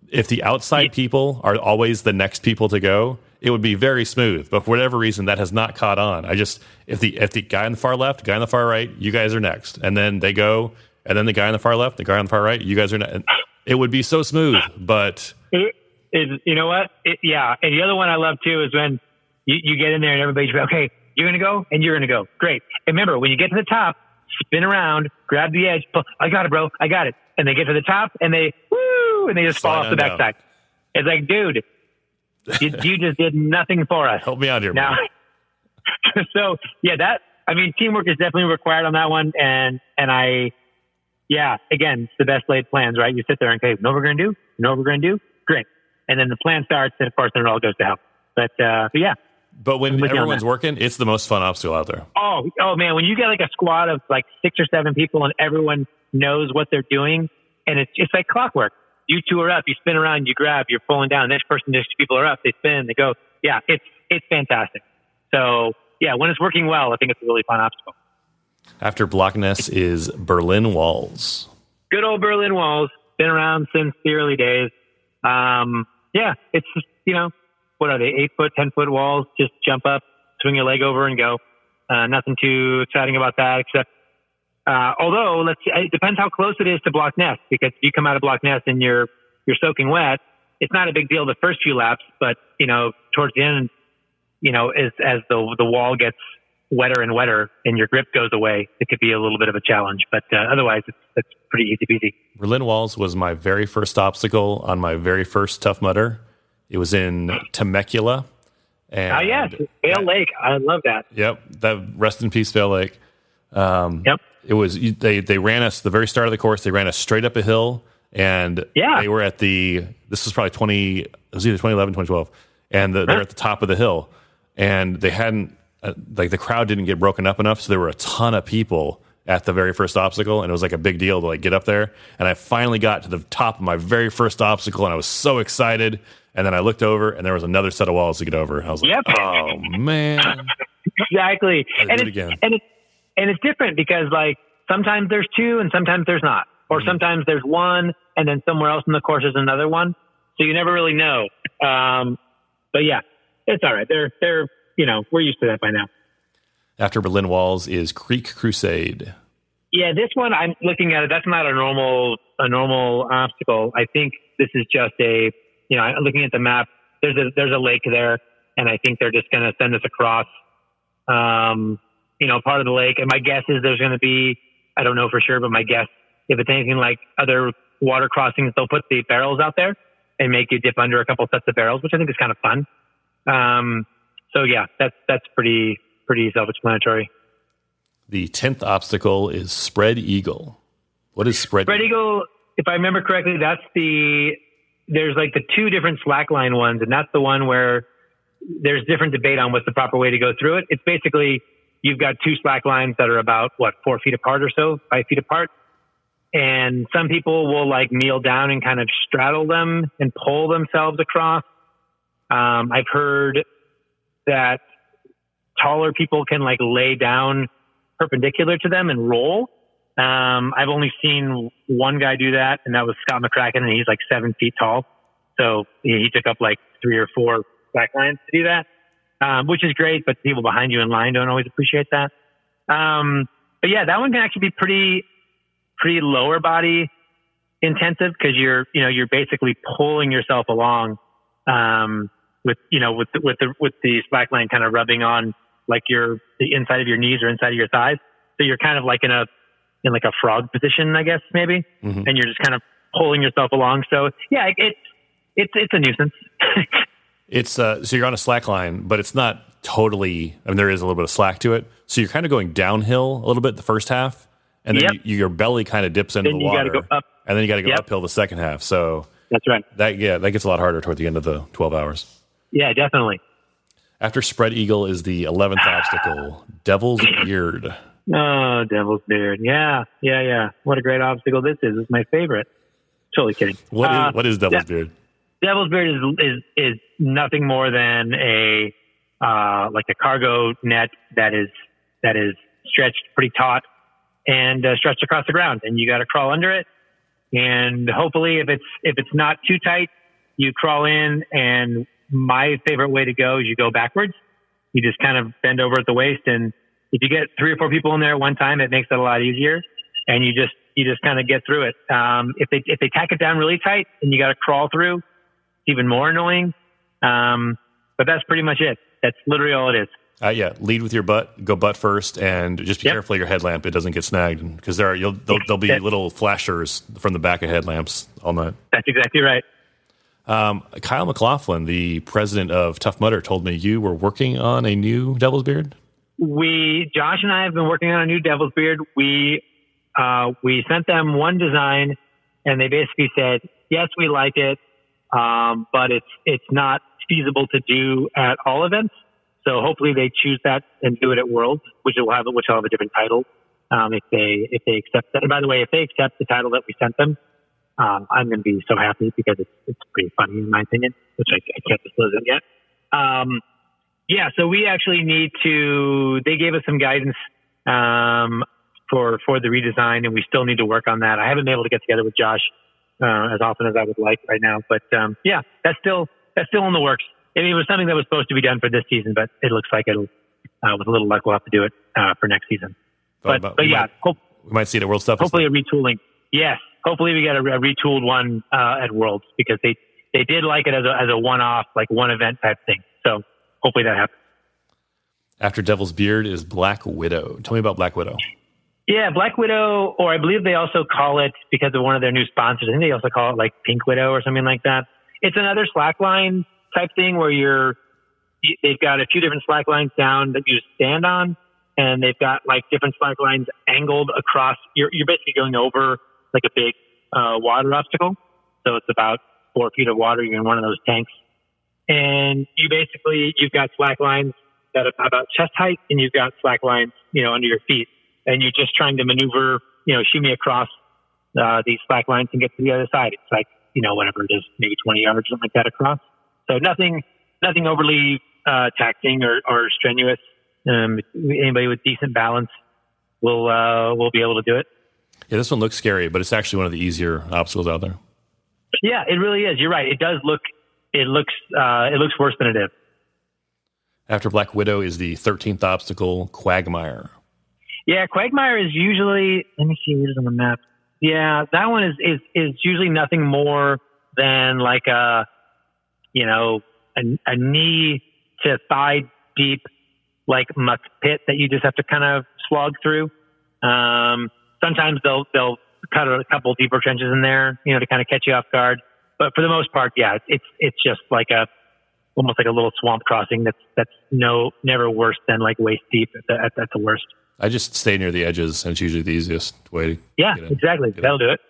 If the outside people are always the next people to go, it would be very smooth. But for whatever reason, that has not caught on. If the guy on the far left, guy on the far right, you guys are next. And then they go, and then the guy on the far left, the guy on the far right, you guys are next. It would be so smooth, but... You know what? And the other one I love, too, is when you get in there and everybody's like, okay, you're going to go, and you're going to go. Great. And remember, when you get to the top, spin around, grab the edge, pull, I got it, bro, I got it. And they get to the top, and they just fall off the backside. It's like, dude, you just did nothing for us. Help me out here, man. So, teamwork is definitely required on that one. And again, it's the best laid plans, right? You sit there and say, you know what we're going to do? You know what we're going to do? Great. And then the plan starts, and of course, then it all goes to hell. But yeah. But when everyone's working, it's the most fun obstacle out there. Oh man, when you get like a squad of like 6 or 7 people and everyone knows what they're doing, and it's like clockwork. You 2 are up, you spin around, you grab, you're pulling down. The next people are up, they spin, they go. Yeah, it's fantastic. So yeah, when it's working well, I think it's a really fun obstacle. After Block Ness is Berlin Walls. Good old Berlin Walls. Been around since the early days. It's just, what are they? 8-foot, 10-foot walls. Just jump up, swing your leg over and go. Nothing too exciting about that, except, although it depends how close it is to Block Ness, because if you come out of Block Ness and you're soaking wet, it's not a big deal the first few laps, but, towards the end, as the wall gets wetter and wetter and your grip goes away, it could be a little bit of a challenge, but otherwise it's pretty easy peasy. Berlin Walls was my very first obstacle on my very first Tough Mudder. It was in Temecula. And yes, Vail Lake. I love that. Yep, that rest in peace, Vail Lake. Yep. It was they ran us the very start of the course. They ran us straight up a hill, and they were at this was probably it was either 2011, 2012, and they're at the top of the hill, and they hadn't the crowd didn't get broken up enough, so there were a ton of people at the very first obstacle, and it was like a big deal to like get up there. And I finally got to the top of my very first obstacle, and I was so excited. And then I looked over, and there was another set of walls to get over. I was like, "Oh man!" Exactly. And it's different because like sometimes there's 2, and sometimes there's not, or sometimes there's 1, and then somewhere else in the course is another one. So you never really know. But yeah, it's all right. They're we're used to that by now. After Berlin Walls is Creek Crusade. Yeah, this one I'm looking at it. That's not a normal obstacle. I think this is just I'm looking at the map. There's a lake there, and I think they're just going to send us across, part of the lake. And my guess is there's going to be, I don't know for sure, but my guess, if it's anything like other water crossings, they'll put the barrels out there and make you dip under a couple sets of barrels, which I think is kind of fun. So yeah, that's pretty self-explanatory. The 10th obstacle is Spread Eagle. What is Spread Eagle? If I remember correctly, there's like the 2 different slackline ones, and that's the one where there's different debate on what's the proper way to go through it. It's basically you've got 2 slack lines that are about 4 feet apart or so, 5 feet apart, And some people will like kneel down and kind of straddle them and pull themselves across. I've heard that taller people can like lay down perpendicular to them and roll. I've only seen one guy do that, and that was Scott McCracken, and he's like 7 feet tall. So he took up like 3 or 4 slack lines to do that, which is great, but people behind you in line don't always appreciate that. But yeah, that one can actually be pretty lower body intensive, because you're basically pulling yourself along, with the slack line kind of rubbing on like the inside of your knees or inside of your thighs. So you're kind of like in like a frog position, I guess, maybe. Mm-hmm. And you're just kind of pulling yourself along. So yeah, it's a nuisance. It's so you're on a slack line, but it's not totally, I mean, there is a little bit of slack to it. So you're kind of going downhill a little bit the first half, and then your belly kind of dips into the water. Then you got to go up. And then you got to go uphill the second half. So that's right. That gets a lot harder toward the end of the 12 hours. Yeah, definitely. After spread eagle is the 11th obstacle, Devil's Beard. Oh, Devil's Beard. Yeah. What a great obstacle this is. It's my favorite. Totally kidding. What is Devil's Beard? Devil's Beard is nothing more than like a cargo net that is stretched pretty taut and stretched across the ground, and you got to crawl under it. And hopefully, if it's not too tight, you crawl in. And my favorite way to go is you go backwards. You just kind of bend over at the waist, and if you get 3 or 4 people in there at one time, it makes it a lot easier. And you just kind of get through it. If they tack it down really tight and you got to crawl through, it's even more annoying. But that's pretty much it. That's literally all it is. Lead with your butt. Go butt first, and just be careful of your headlamp; it doesn't get snagged, because there'll be little flashers from the back of headlamps all night. That's exactly right. Kyle McLaughlin, the president of Tough Mudder, told me you were working on a new Devil's Beard. Josh and I have been working on a new Devil's Beard. We sent them one design, and they basically said, yes, we like it, but it's not feasible to do at all events. So hopefully they choose that and do it at Worlds, which will have a different title, if they accept that. And by the way, if they accept the title that we sent them, I'm going to be so happy, because it's pretty funny in my opinion, which I can't disclose it yet. So we actually they gave us some guidance, for the redesign, and we still need to work on that. I haven't been able to get together with Josh, as often as I would like right now, but, that's still in the works. I mean, it was something that was supposed to be done for this season, but it looks like with a little luck, we'll have to do it, for next season. But we might see it at World Stuff. Hopefully a retooling. Yes. Hopefully we get a retooled one, at Worlds, because they did like it as a one-off, like one event type thing. So hopefully that happens. After Devil's Beard is Black Widow. Tell me about Black Widow. Yeah, Black Widow, or I believe they also call it, because of one of their new sponsors, I think they also call it like Pink Widow or something like that. It's another slackline type thing where they've got a few different slack lines down that you stand on, and they've got like different slack lines angled across. You're basically going over like a big water obstacle. So it's about 4 feet of water. You're in one of those tanks, and you've got slack lines that are about chest height, and you've got slack lines, under your feet, and you're just trying to maneuver, shimmy across these slack lines and get to the other side. It's like, whatever it is, maybe 20 yards, something like that across. So nothing overly taxing or strenuous. Anybody with decent balance will be able to do it. Yeah, this one looks scary, but it's actually one of the easier obstacles out there. Yeah, it really is. You're right. It does look. It looks worse than it is. After Black Widow is the 13th obstacle, Quagmire. Yeah, Quagmire is usually. Let me see what it is on the map. Yeah, that one is usually nothing more than like a knee to thigh deep, like muck pit that you just have to kind of slog through. Sometimes they'll cut a couple deeper trenches in there, to kind of catch you off guard. But for the most part, yeah, it's just like almost like a little swamp crossing. That's never worse than like waist deep at the worst. I just stay near the edges, and it's usually the easiest way to get in. Exactly. That'll do it.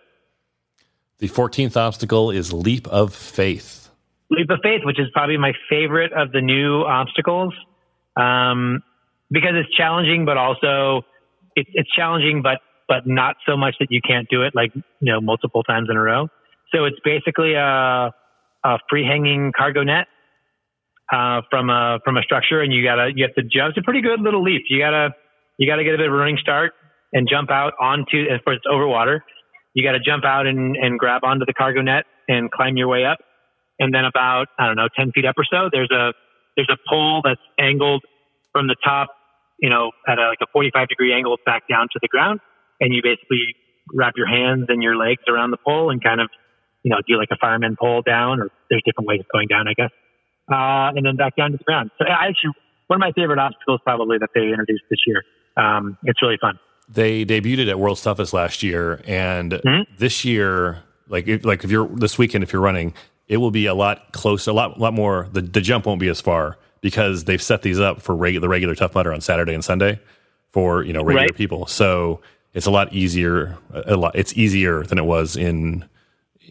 The 14th obstacle is Leap of Faith. Leap of Faith, which is probably my favorite of the new obstacles, because it's challenging, but also it's challenging, but but not so much that you can't do it like, multiple times in a row. So it's basically a free hanging cargo net, from a structure, and you have to jump. It's a pretty good little leap. You gotta get a bit of a running start and jump out onto, and of course it's over water. You got to jump out and grab onto the cargo net and climb your way up. And then about, 10 feet up or so, there's a pole that's angled from the top, at a 45-degree angle back down to the ground. And you basically wrap your hands and your legs around the pole and kind of, do like a fireman pole down, or there's different ways of going down, I guess. And then back down to the ground. So one of my favorite obstacles probably that they introduced this year. It's really fun. They debuted it at World's Toughest last year, and this year, if you're this weekend, if you're running, it will be a lot closer, a lot more. The jump won't be as far because they've set these up for the regular Tough Mudder on Saturday and Sunday for regular people. So it's a lot easier. It's easier than it was in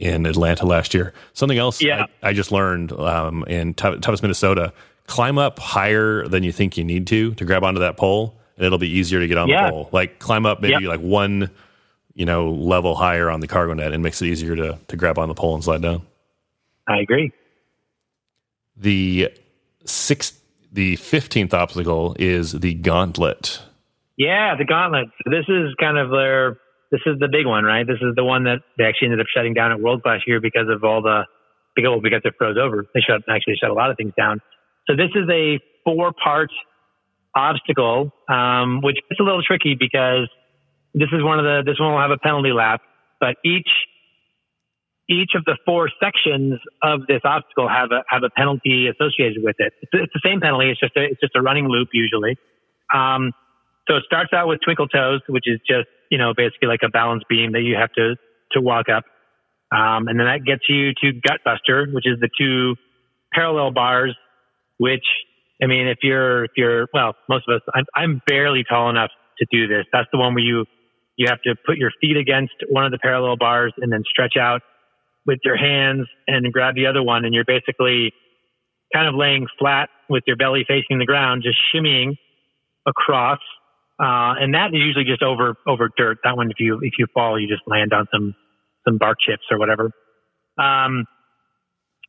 Atlanta last year. Something else I just learned in Toughest Minnesota: climb up higher than you think you need to grab onto that pole. And it'll be easier to get on the pole. Like climb up maybe one, level higher on the cargo net, and makes it easier to grab on the pole and slide down. I agree. The 15th obstacle is the gauntlet. Yeah, the gauntlet. So this is kind of this is the big one, right? This is the one that they actually ended up shutting down at Worlds last year because of because it froze over. They shut a lot of things down. So this is a 4-part obstacle, which is a little tricky because this one will have a penalty lap, but each of the 4 sections of this obstacle have a penalty associated with it. It's the same penalty. It's just a running loop usually. So it starts out with Twinkle Toes, which is just, basically like a balance beam that you have to walk up. And then that gets you to Gutbuster, which is the 2 parallel bars, which, if you're most of us, I'm barely tall enough to do this. That's the one where you have to put your feet against one of the parallel bars and then stretch out with your hands and grab the other one. And you're basically kind of laying flat with your belly facing the ground, just shimmying across. And that is usually just over dirt. That one, if you fall, you just land on some bark chips or whatever. And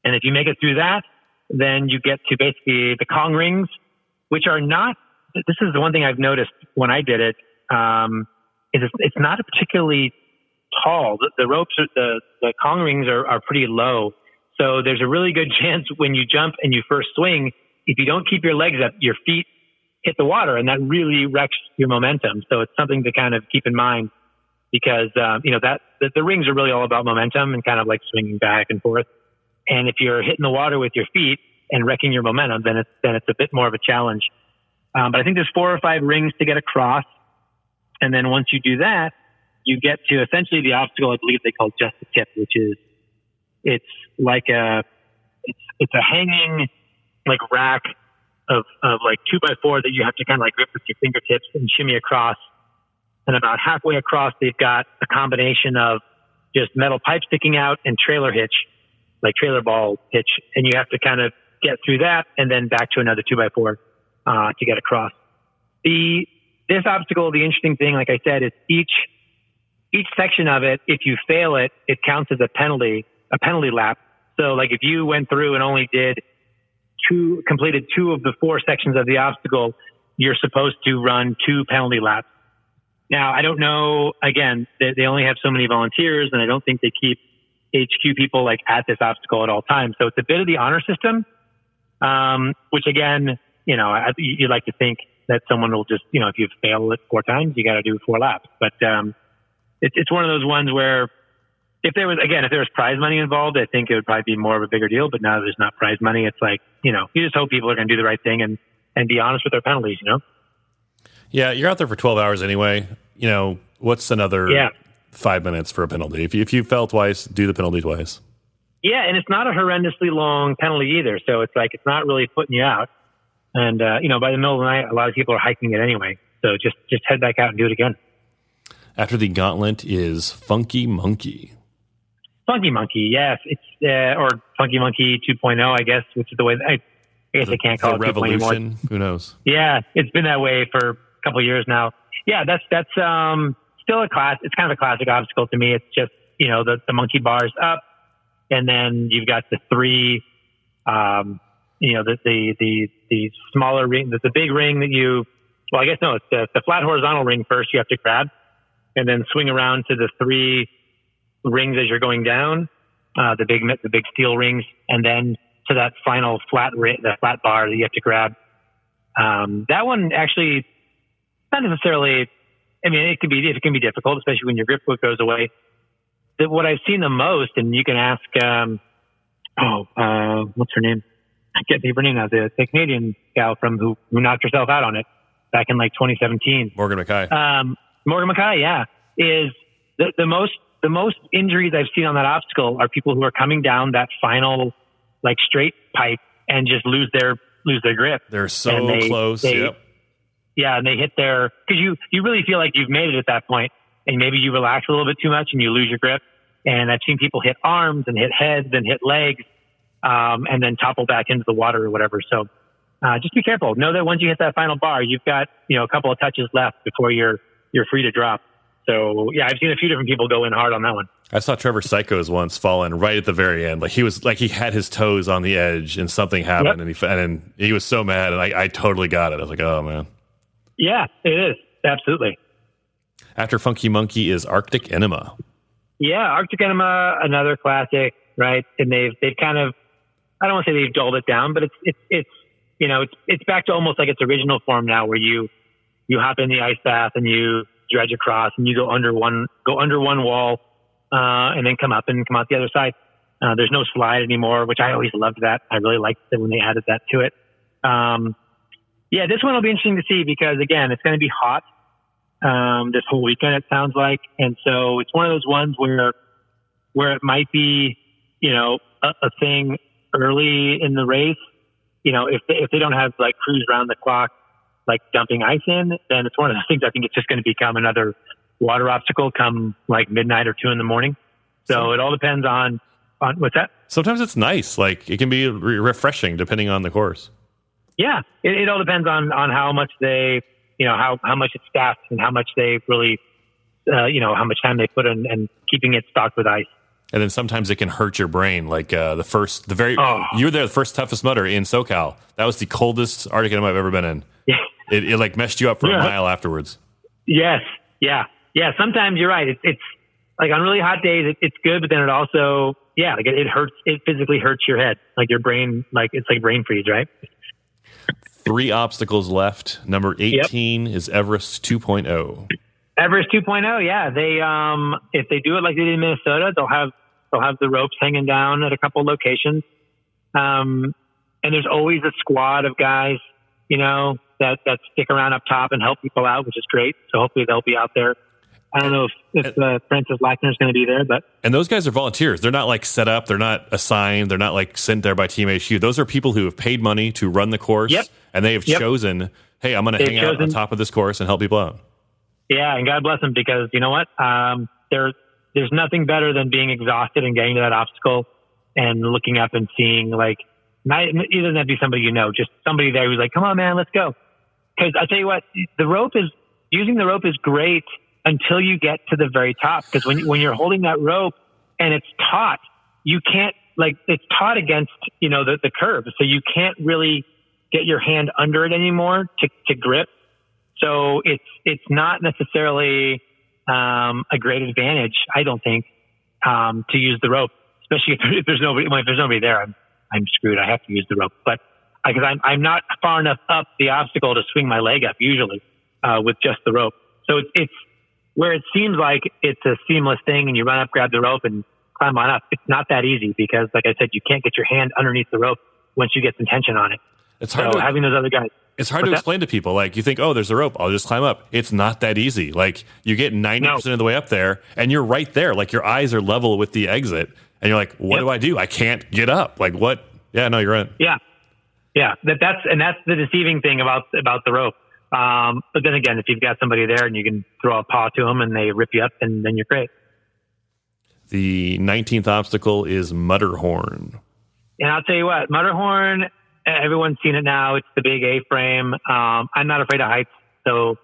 if you make it through that, then you get to basically the Kong rings, which are not, this is the one thing I've noticed when I did it, it's not particularly tall. The ropes, the Kong rings are pretty low. So there's a really good chance when you jump and you first swing, if you don't keep your legs up, your feet hit the water, and that really wrecks your momentum. So it's something to kind of keep in mind because, the rings are really all about momentum and kind of like swinging back and forth. And if you're hitting the water with your feet and wrecking your momentum, then it's a bit more of a challenge. But I think there's 4 or 5 rings to get across. And then once you do that, you get to essentially the obstacle I believe they call Just the Tip, which is, it's a hanging like rack of like 2x4 that you have to kind of like grip with your fingertips and shimmy across. And about halfway across, they've got a combination of just metal pipe sticking out and trailer hitch, like trailer ball hitch. And you have to kind of get through that and then back to another 2x4 to get across. This obstacle, the interesting thing, like I said, is each section of it, if you fail it, it counts as a penalty lap. So like if you went through and only completed 2 of the 4 sections of the obstacle, you're supposed to run 2 penalty laps. Now, I don't know, again, they only have so many volunteers, and I don't think they keep HQ people like at this obstacle at all times. So it's a bit of the honor system, which again, you'd like to think that someone will just, if you fail it 4 times, you got to do 4 laps. But it's one of those ones where if there was prize money involved, I think it would probably be more of a bigger deal. But now there's not prize money. It's like, you just hope people are going to do the right thing and be honest with their penalties, Yeah, you're out there for 12 hours anyway. What's another 5 minutes for a penalty? If you fell twice, do the penalty twice. Yeah, and it's not a horrendously long penalty either. So it's like, it's not really putting you out. And, by the middle of the night, a lot of people are hiking it anyway. So just head back out and do it again. After the gauntlet is Funky Monkey. Funky Monkey, yes. It's, or Funky Monkey 2.0, I guess, which is the way, I guess I can't call it 2.0 anymore. Who knows? Yeah, it's been that way for a couple of years now. Yeah, that's still a class. It's kind of a classic obstacle to me. It's just, the monkey bars up, and then you've got the three, the smaller ring, the big ring that it's the flat horizontal ring first you have to grab, and then swing around to the three rings as you're going down, the big steel rings, and then to that final the flat bar that you have to grab. That one actually not necessarily, it can be difficult, especially when your grip foot goes away. What I've seen the most, and you can ask, what's her name? I can't think of her name now. The Canadian gal who knocked herself out on it back in like 2017. Morgan Mackay. Morgan Mackay, yeah, is the most injuries I've seen on that obstacle are people who are coming down that final like straight pipe and just lose their grip. They're so close. Yep. Yeah, and they hit because you really feel like you've made it at that point, and maybe you relax a little bit too much and you lose your grip. And I've seen people hit arms and hit heads and hit legs, and then topple back into the water or whatever. So just be careful. Know that once you hit that final bar, you've got a couple of touches left before you're free to drop. So yeah, I've seen a few different people go in hard on that one. I saw Trevor Psychos once fall in right at the very end. Like he had his toes on the edge and something happened, and he was so mad, and I totally got it. I was like, oh man. Yeah, it is. Absolutely. After Funky Monkey is Arctic Enema. Yeah, Arctic Enema, another classic, right? And they've kind of, I don't want to say they've dulled it down, but it's back to almost like its original form now, where you hop in the ice bath and you dredge across and you go under one wall, and then come out the other side. There's no slide anymore, which I always loved that. I really liked it when they added that to it. This one will be interesting to see because again, it's going to be hot, this whole weekend, it sounds like. And so it's one of those ones where it might be, a thing early in the race. If they don't have like crews round the clock, like dumping ice in, then it's one of the things I think it's just going to become another water obstacle come like midnight or 2 a.m. So it all depends on what's that? Sometimes it's nice. Like it can be refreshing depending on the course. Yeah. It all depends on how much they, how much it's staffed and how much they really, how much time they put in and keeping it stocked with ice. And then sometimes it can hurt your brain. Like you were there, the first toughest mudder in SoCal. That was the coldest Arctic Enema I've ever been in. Yeah. It like messed you up for a mile afterwards. Yes. Yeah. Yeah. Sometimes you're right. It's like on really hot days, it's good, but then it also, it hurts. It physically hurts your head. Like your brain, like it's like brain freeze, right? 3 obstacles left. Number 18 is Everest 2.0. Everest 2.0, yeah. They if they do it like they did in Minnesota, they'll have the ropes hanging down at a couple locations. And there's always a squad of guys, that stick around up top and help people out, which is great. So hopefully they'll be out there. I don't know if Francis Lackner is going to be there, and those guys are volunteers. They're not like set up. They're not assigned. They're not like sent there by Team HQ. Those are people who have paid money to run the course, and they have chosen, hey, I'm going to hang out on top of this course and help people out. Yeah, and God bless them, because you know what? There's nothing better than being exhausted and getting to that obstacle and looking up and seeing like, it doesn't have to be somebody just somebody there who's like, come on, man, let's go. Because I tell you what, using the rope is great until you get to the very top. Because when you're holding that rope and it's taut, you can't, like, it's taut against, the curve. So you can't really get your hand under it anymore to grip. So it's not necessarily a great advantage, I don't think, to use the rope, especially if there's nobody there. I'm screwed. I have to use the rope, but because I'm not far enough up the obstacle to swing my leg up usually with just the rope. So it's where it seems like it's a seamless thing, and you run up, grab the rope, and climb on up. It's not that easy because, like I said, you can't get your hand underneath the rope once you get some tension on it. It's hard to having those other guys. It's hard to explain to people. Like, you think, oh, there's a rope, I'll just climb up. It's not that easy. Like, you get 90% of the way up there, and you're right there. Like, your eyes are level with the exit, and you're like, what do I do? I can't get up. Like, what? Yeah, no, you're right. Yeah. That's the deceiving thing about the rope. But then again, if you've got somebody there and you can throw a paw to them and they rip you up, then you're great. The 19th obstacle is Mudderhorn. And I'll tell you what, Mudderhorn, everyone's seen it now. It's the big A-frame. I'm not afraid of heights, so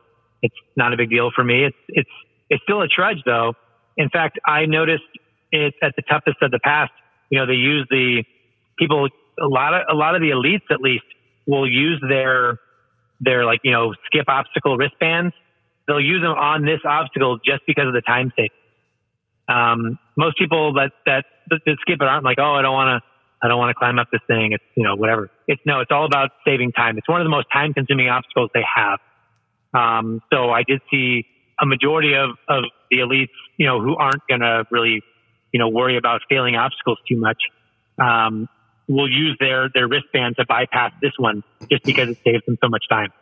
it's not a big deal for me. It's It's still a trudge, though. In fact, I noticed it at the toughest of the past. They use a lot of the elites, at least, will use their skip obstacle wristbands. They'll use them on this obstacle just because of the time sake. Most people that skip it aren't like, oh, I don't want to climb up this thing. It's, whatever. It's all about saving time. It's one of the most time consuming obstacles they have. So I did see a majority of the elites, who aren't going to really, worry about failing obstacles too much, will use their wristband to bypass this one just because it saves them so much time.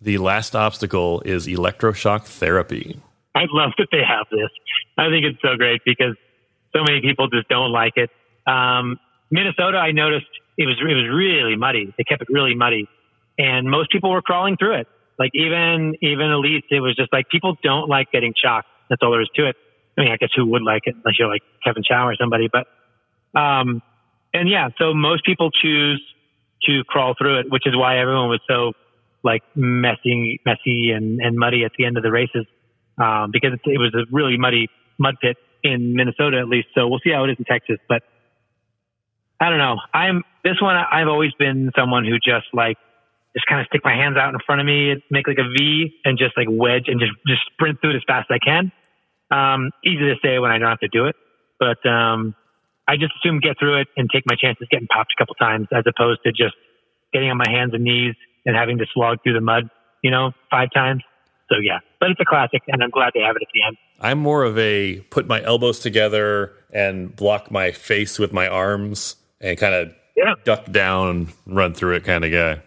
The last obstacle is electroshock therapy. I love that they have this. I think it's so great because so many people just don't like it. Minnesota, I noticed it was really muddy. They kept it really muddy, and most people were crawling through it. Like even elites, it was just like people don't like getting shocked. That's all there is to it. I mean, I guess who would like it unless you're like Kevin Chow or somebody, but so most people choose to crawl through it, which is why everyone was so like messy and muddy at the end of the races, because it was a really muddy mud pit in Minnesota, at least. So we'll see how it is in Texas, but I don't know. I've always been someone who just kind of stick my hands out in front of me, make like a V and just like wedge and just sprint through it as fast as I can. Easy to say when I don't have to do it, but, I just assume get through it and take my chances getting popped a couple times as opposed to just getting on my hands and knees and having to slog through the mud, 5 times. So yeah, but it's a classic and I'm glad they have it at the end. I'm more of a put my elbows together and block my face with my arms and kind of duck down, run through it kind of guy.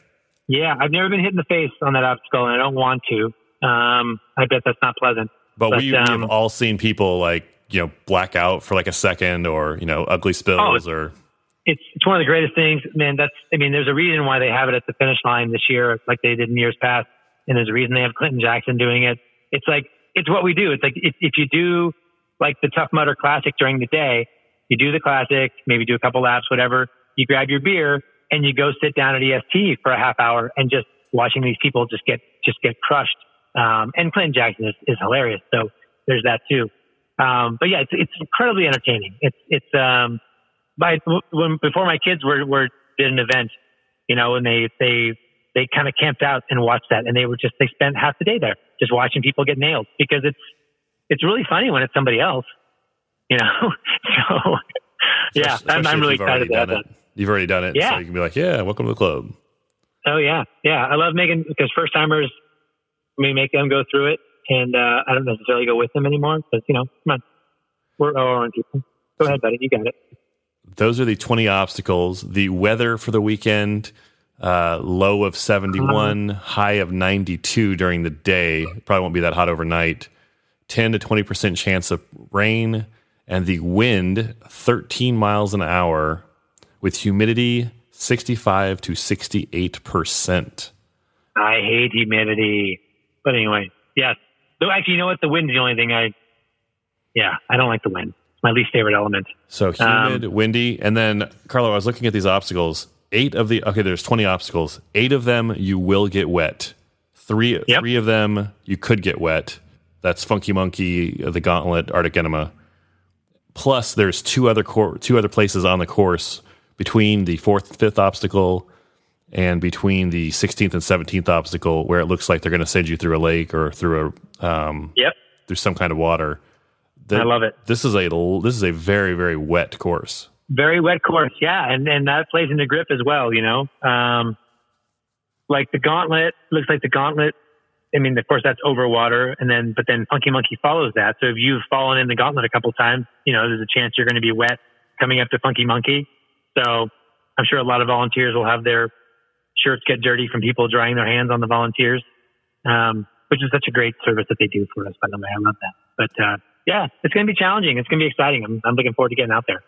Yeah. I've never been hit in the face on that obstacle and I don't want to. I bet that's not pleasant. But we've all seen people black out for like a second or, ugly spills or. It's one of the greatest things, man. There's a reason why they have it at the finish line this year, like they did in years past. And there's a reason they have Clinton Jackson doing it. It's like, it's what we do. It's like, if you do like the Tough Mudder Classic during the day, you do the classic, maybe do a couple laps, whatever, you grab your beer and you go sit down at EST for a half hour and just watching these people just get crushed. And Clinton Jackson is hilarious. So there's that too. But yeah, it's incredibly entertaining. Before my kids did an event, and they kind of camped out and watched that, and they spent half the day there just watching people get nailed because it's really funny when it's somebody else, So yeah, I'm really excited about that. You've already done it, so you can be like, yeah, welcome to the club. Oh yeah, I love making because first timers, we make them go through it. And I don't necessarily go with them anymore because, come on, we're our own people. Go ahead, buddy. You got it. Those are the 20 obstacles. The weather for the weekend, low of 71, high of 92 during the day. Probably won't be that hot overnight. 10 to 20% chance of rain. And the wind, 13 miles an hour with humidity, 65 to 68%. I hate humidity. But anyway, yes. Though actually, you know what? The wind is the only thing I don't like the wind. It's my least favorite element. So humid, windy. And then, Carlo, I was looking at these obstacles. There's 20 obstacles. 8 of them, you will get wet. Three of them, you could get wet. That's Funky Monkey, the Gauntlet, Arctic Enema. Plus, there's two other places on the course between the 4th, 5th obstacle and between the 16th and 17th obstacle where it looks like they're going to send you through a lake or through through some kind of water. I love it. This is a very, very wet course. Very wet course, yeah, and that plays into grip as well. Like the Gauntlet looks like the Gauntlet. I mean, of course, that's over water, but then Funky Monkey follows that. So if you've fallen in the Gauntlet a couple times, there's a chance you're going to be wet coming up to Funky Monkey. So I'm sure a lot of volunteers will have their shirts get dirty from people drying their hands on the volunteers, which is such a great service that they do for us, by the way. I love that. But it's going to be challenging. It's going to be exciting. I'm looking forward to getting out there.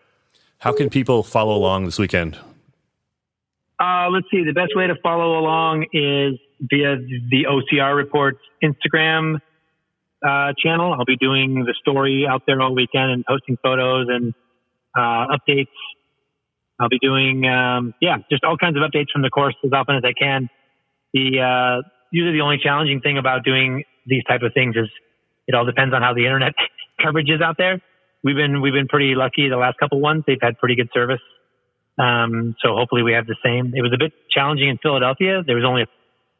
How can people follow along this weekend? Let's see. The best way to follow along is via the OCR Reports Instagram channel. I'll be doing the story out there all weekend and posting photos and updates. I'll be doing, just all kinds of updates from the course as often as I can. Usually the only challenging thing about doing these type of things is it all depends on how the internet coverage is out there. We've been pretty lucky the last couple ones. They've had pretty good service. So hopefully we have the same. It was a bit challenging in Philadelphia. There was only a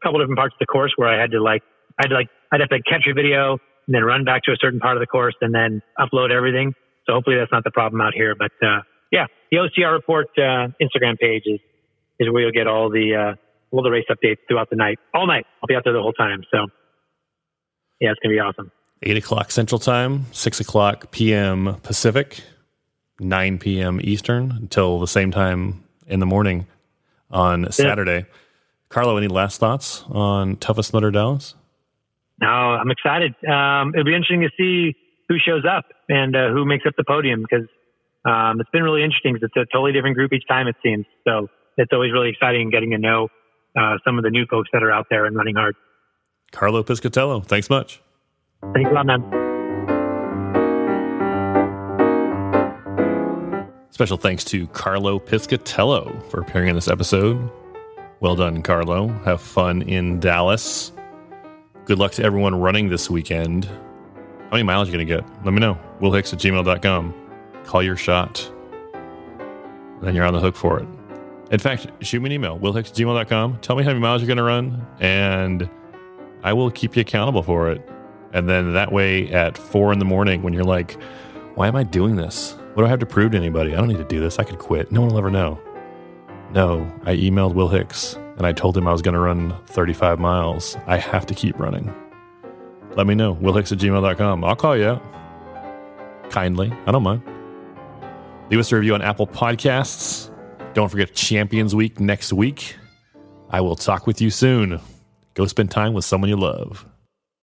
couple different parts of the course where I'd have to catch a video and then run back to a certain part of the course and then upload everything. So hopefully that's not the problem out here. But the OCR report Instagram page is where you'll get all the race updates throughout the night, all night. I'll be out there the whole time. So yeah, it's gonna be awesome. 8 o'clock Central Time, 6 o'clock p.m. Pacific, 9 p.m. Eastern until the same time in the morning on Saturday. Carlo, any last thoughts on Toughest Mudder Dallas? No, I'm excited. It'll be interesting to see who shows up and who makes up the podium because it's been really interesting because it's a totally different group each time, it seems. So it's always really exciting getting to know some of the new folks that are out there and running hard. Carlo Piscitello, thanks much. Thanks a lot, man. Special thanks to Carlo Piscitello for appearing in this episode. Well done, Carlo. Have fun in Dallas. Good luck to everyone running this weekend. How many miles are you going to get? Let me know. willhicks@gmail.com. Call your shot. Then you're on the hook for it. In fact, shoot me an email, willhicks@gmail.com. Tell me how many miles you're going to run, and I will keep you accountable for it. And then that way at 4 a.m, when you're like, why am I doing this? What do I have to prove to anybody? I don't need to do this. I could quit. No one will ever know. No, I emailed Will Hicks, and I told him I was going to run 35 miles. I have to keep running. Let me know, willhicks@gmail.com. I'll call you out. Kindly. I don't mind. Leave us a review on Apple Podcasts. Don't forget Champions Week next week. I will talk with you soon. Go spend time with someone you love.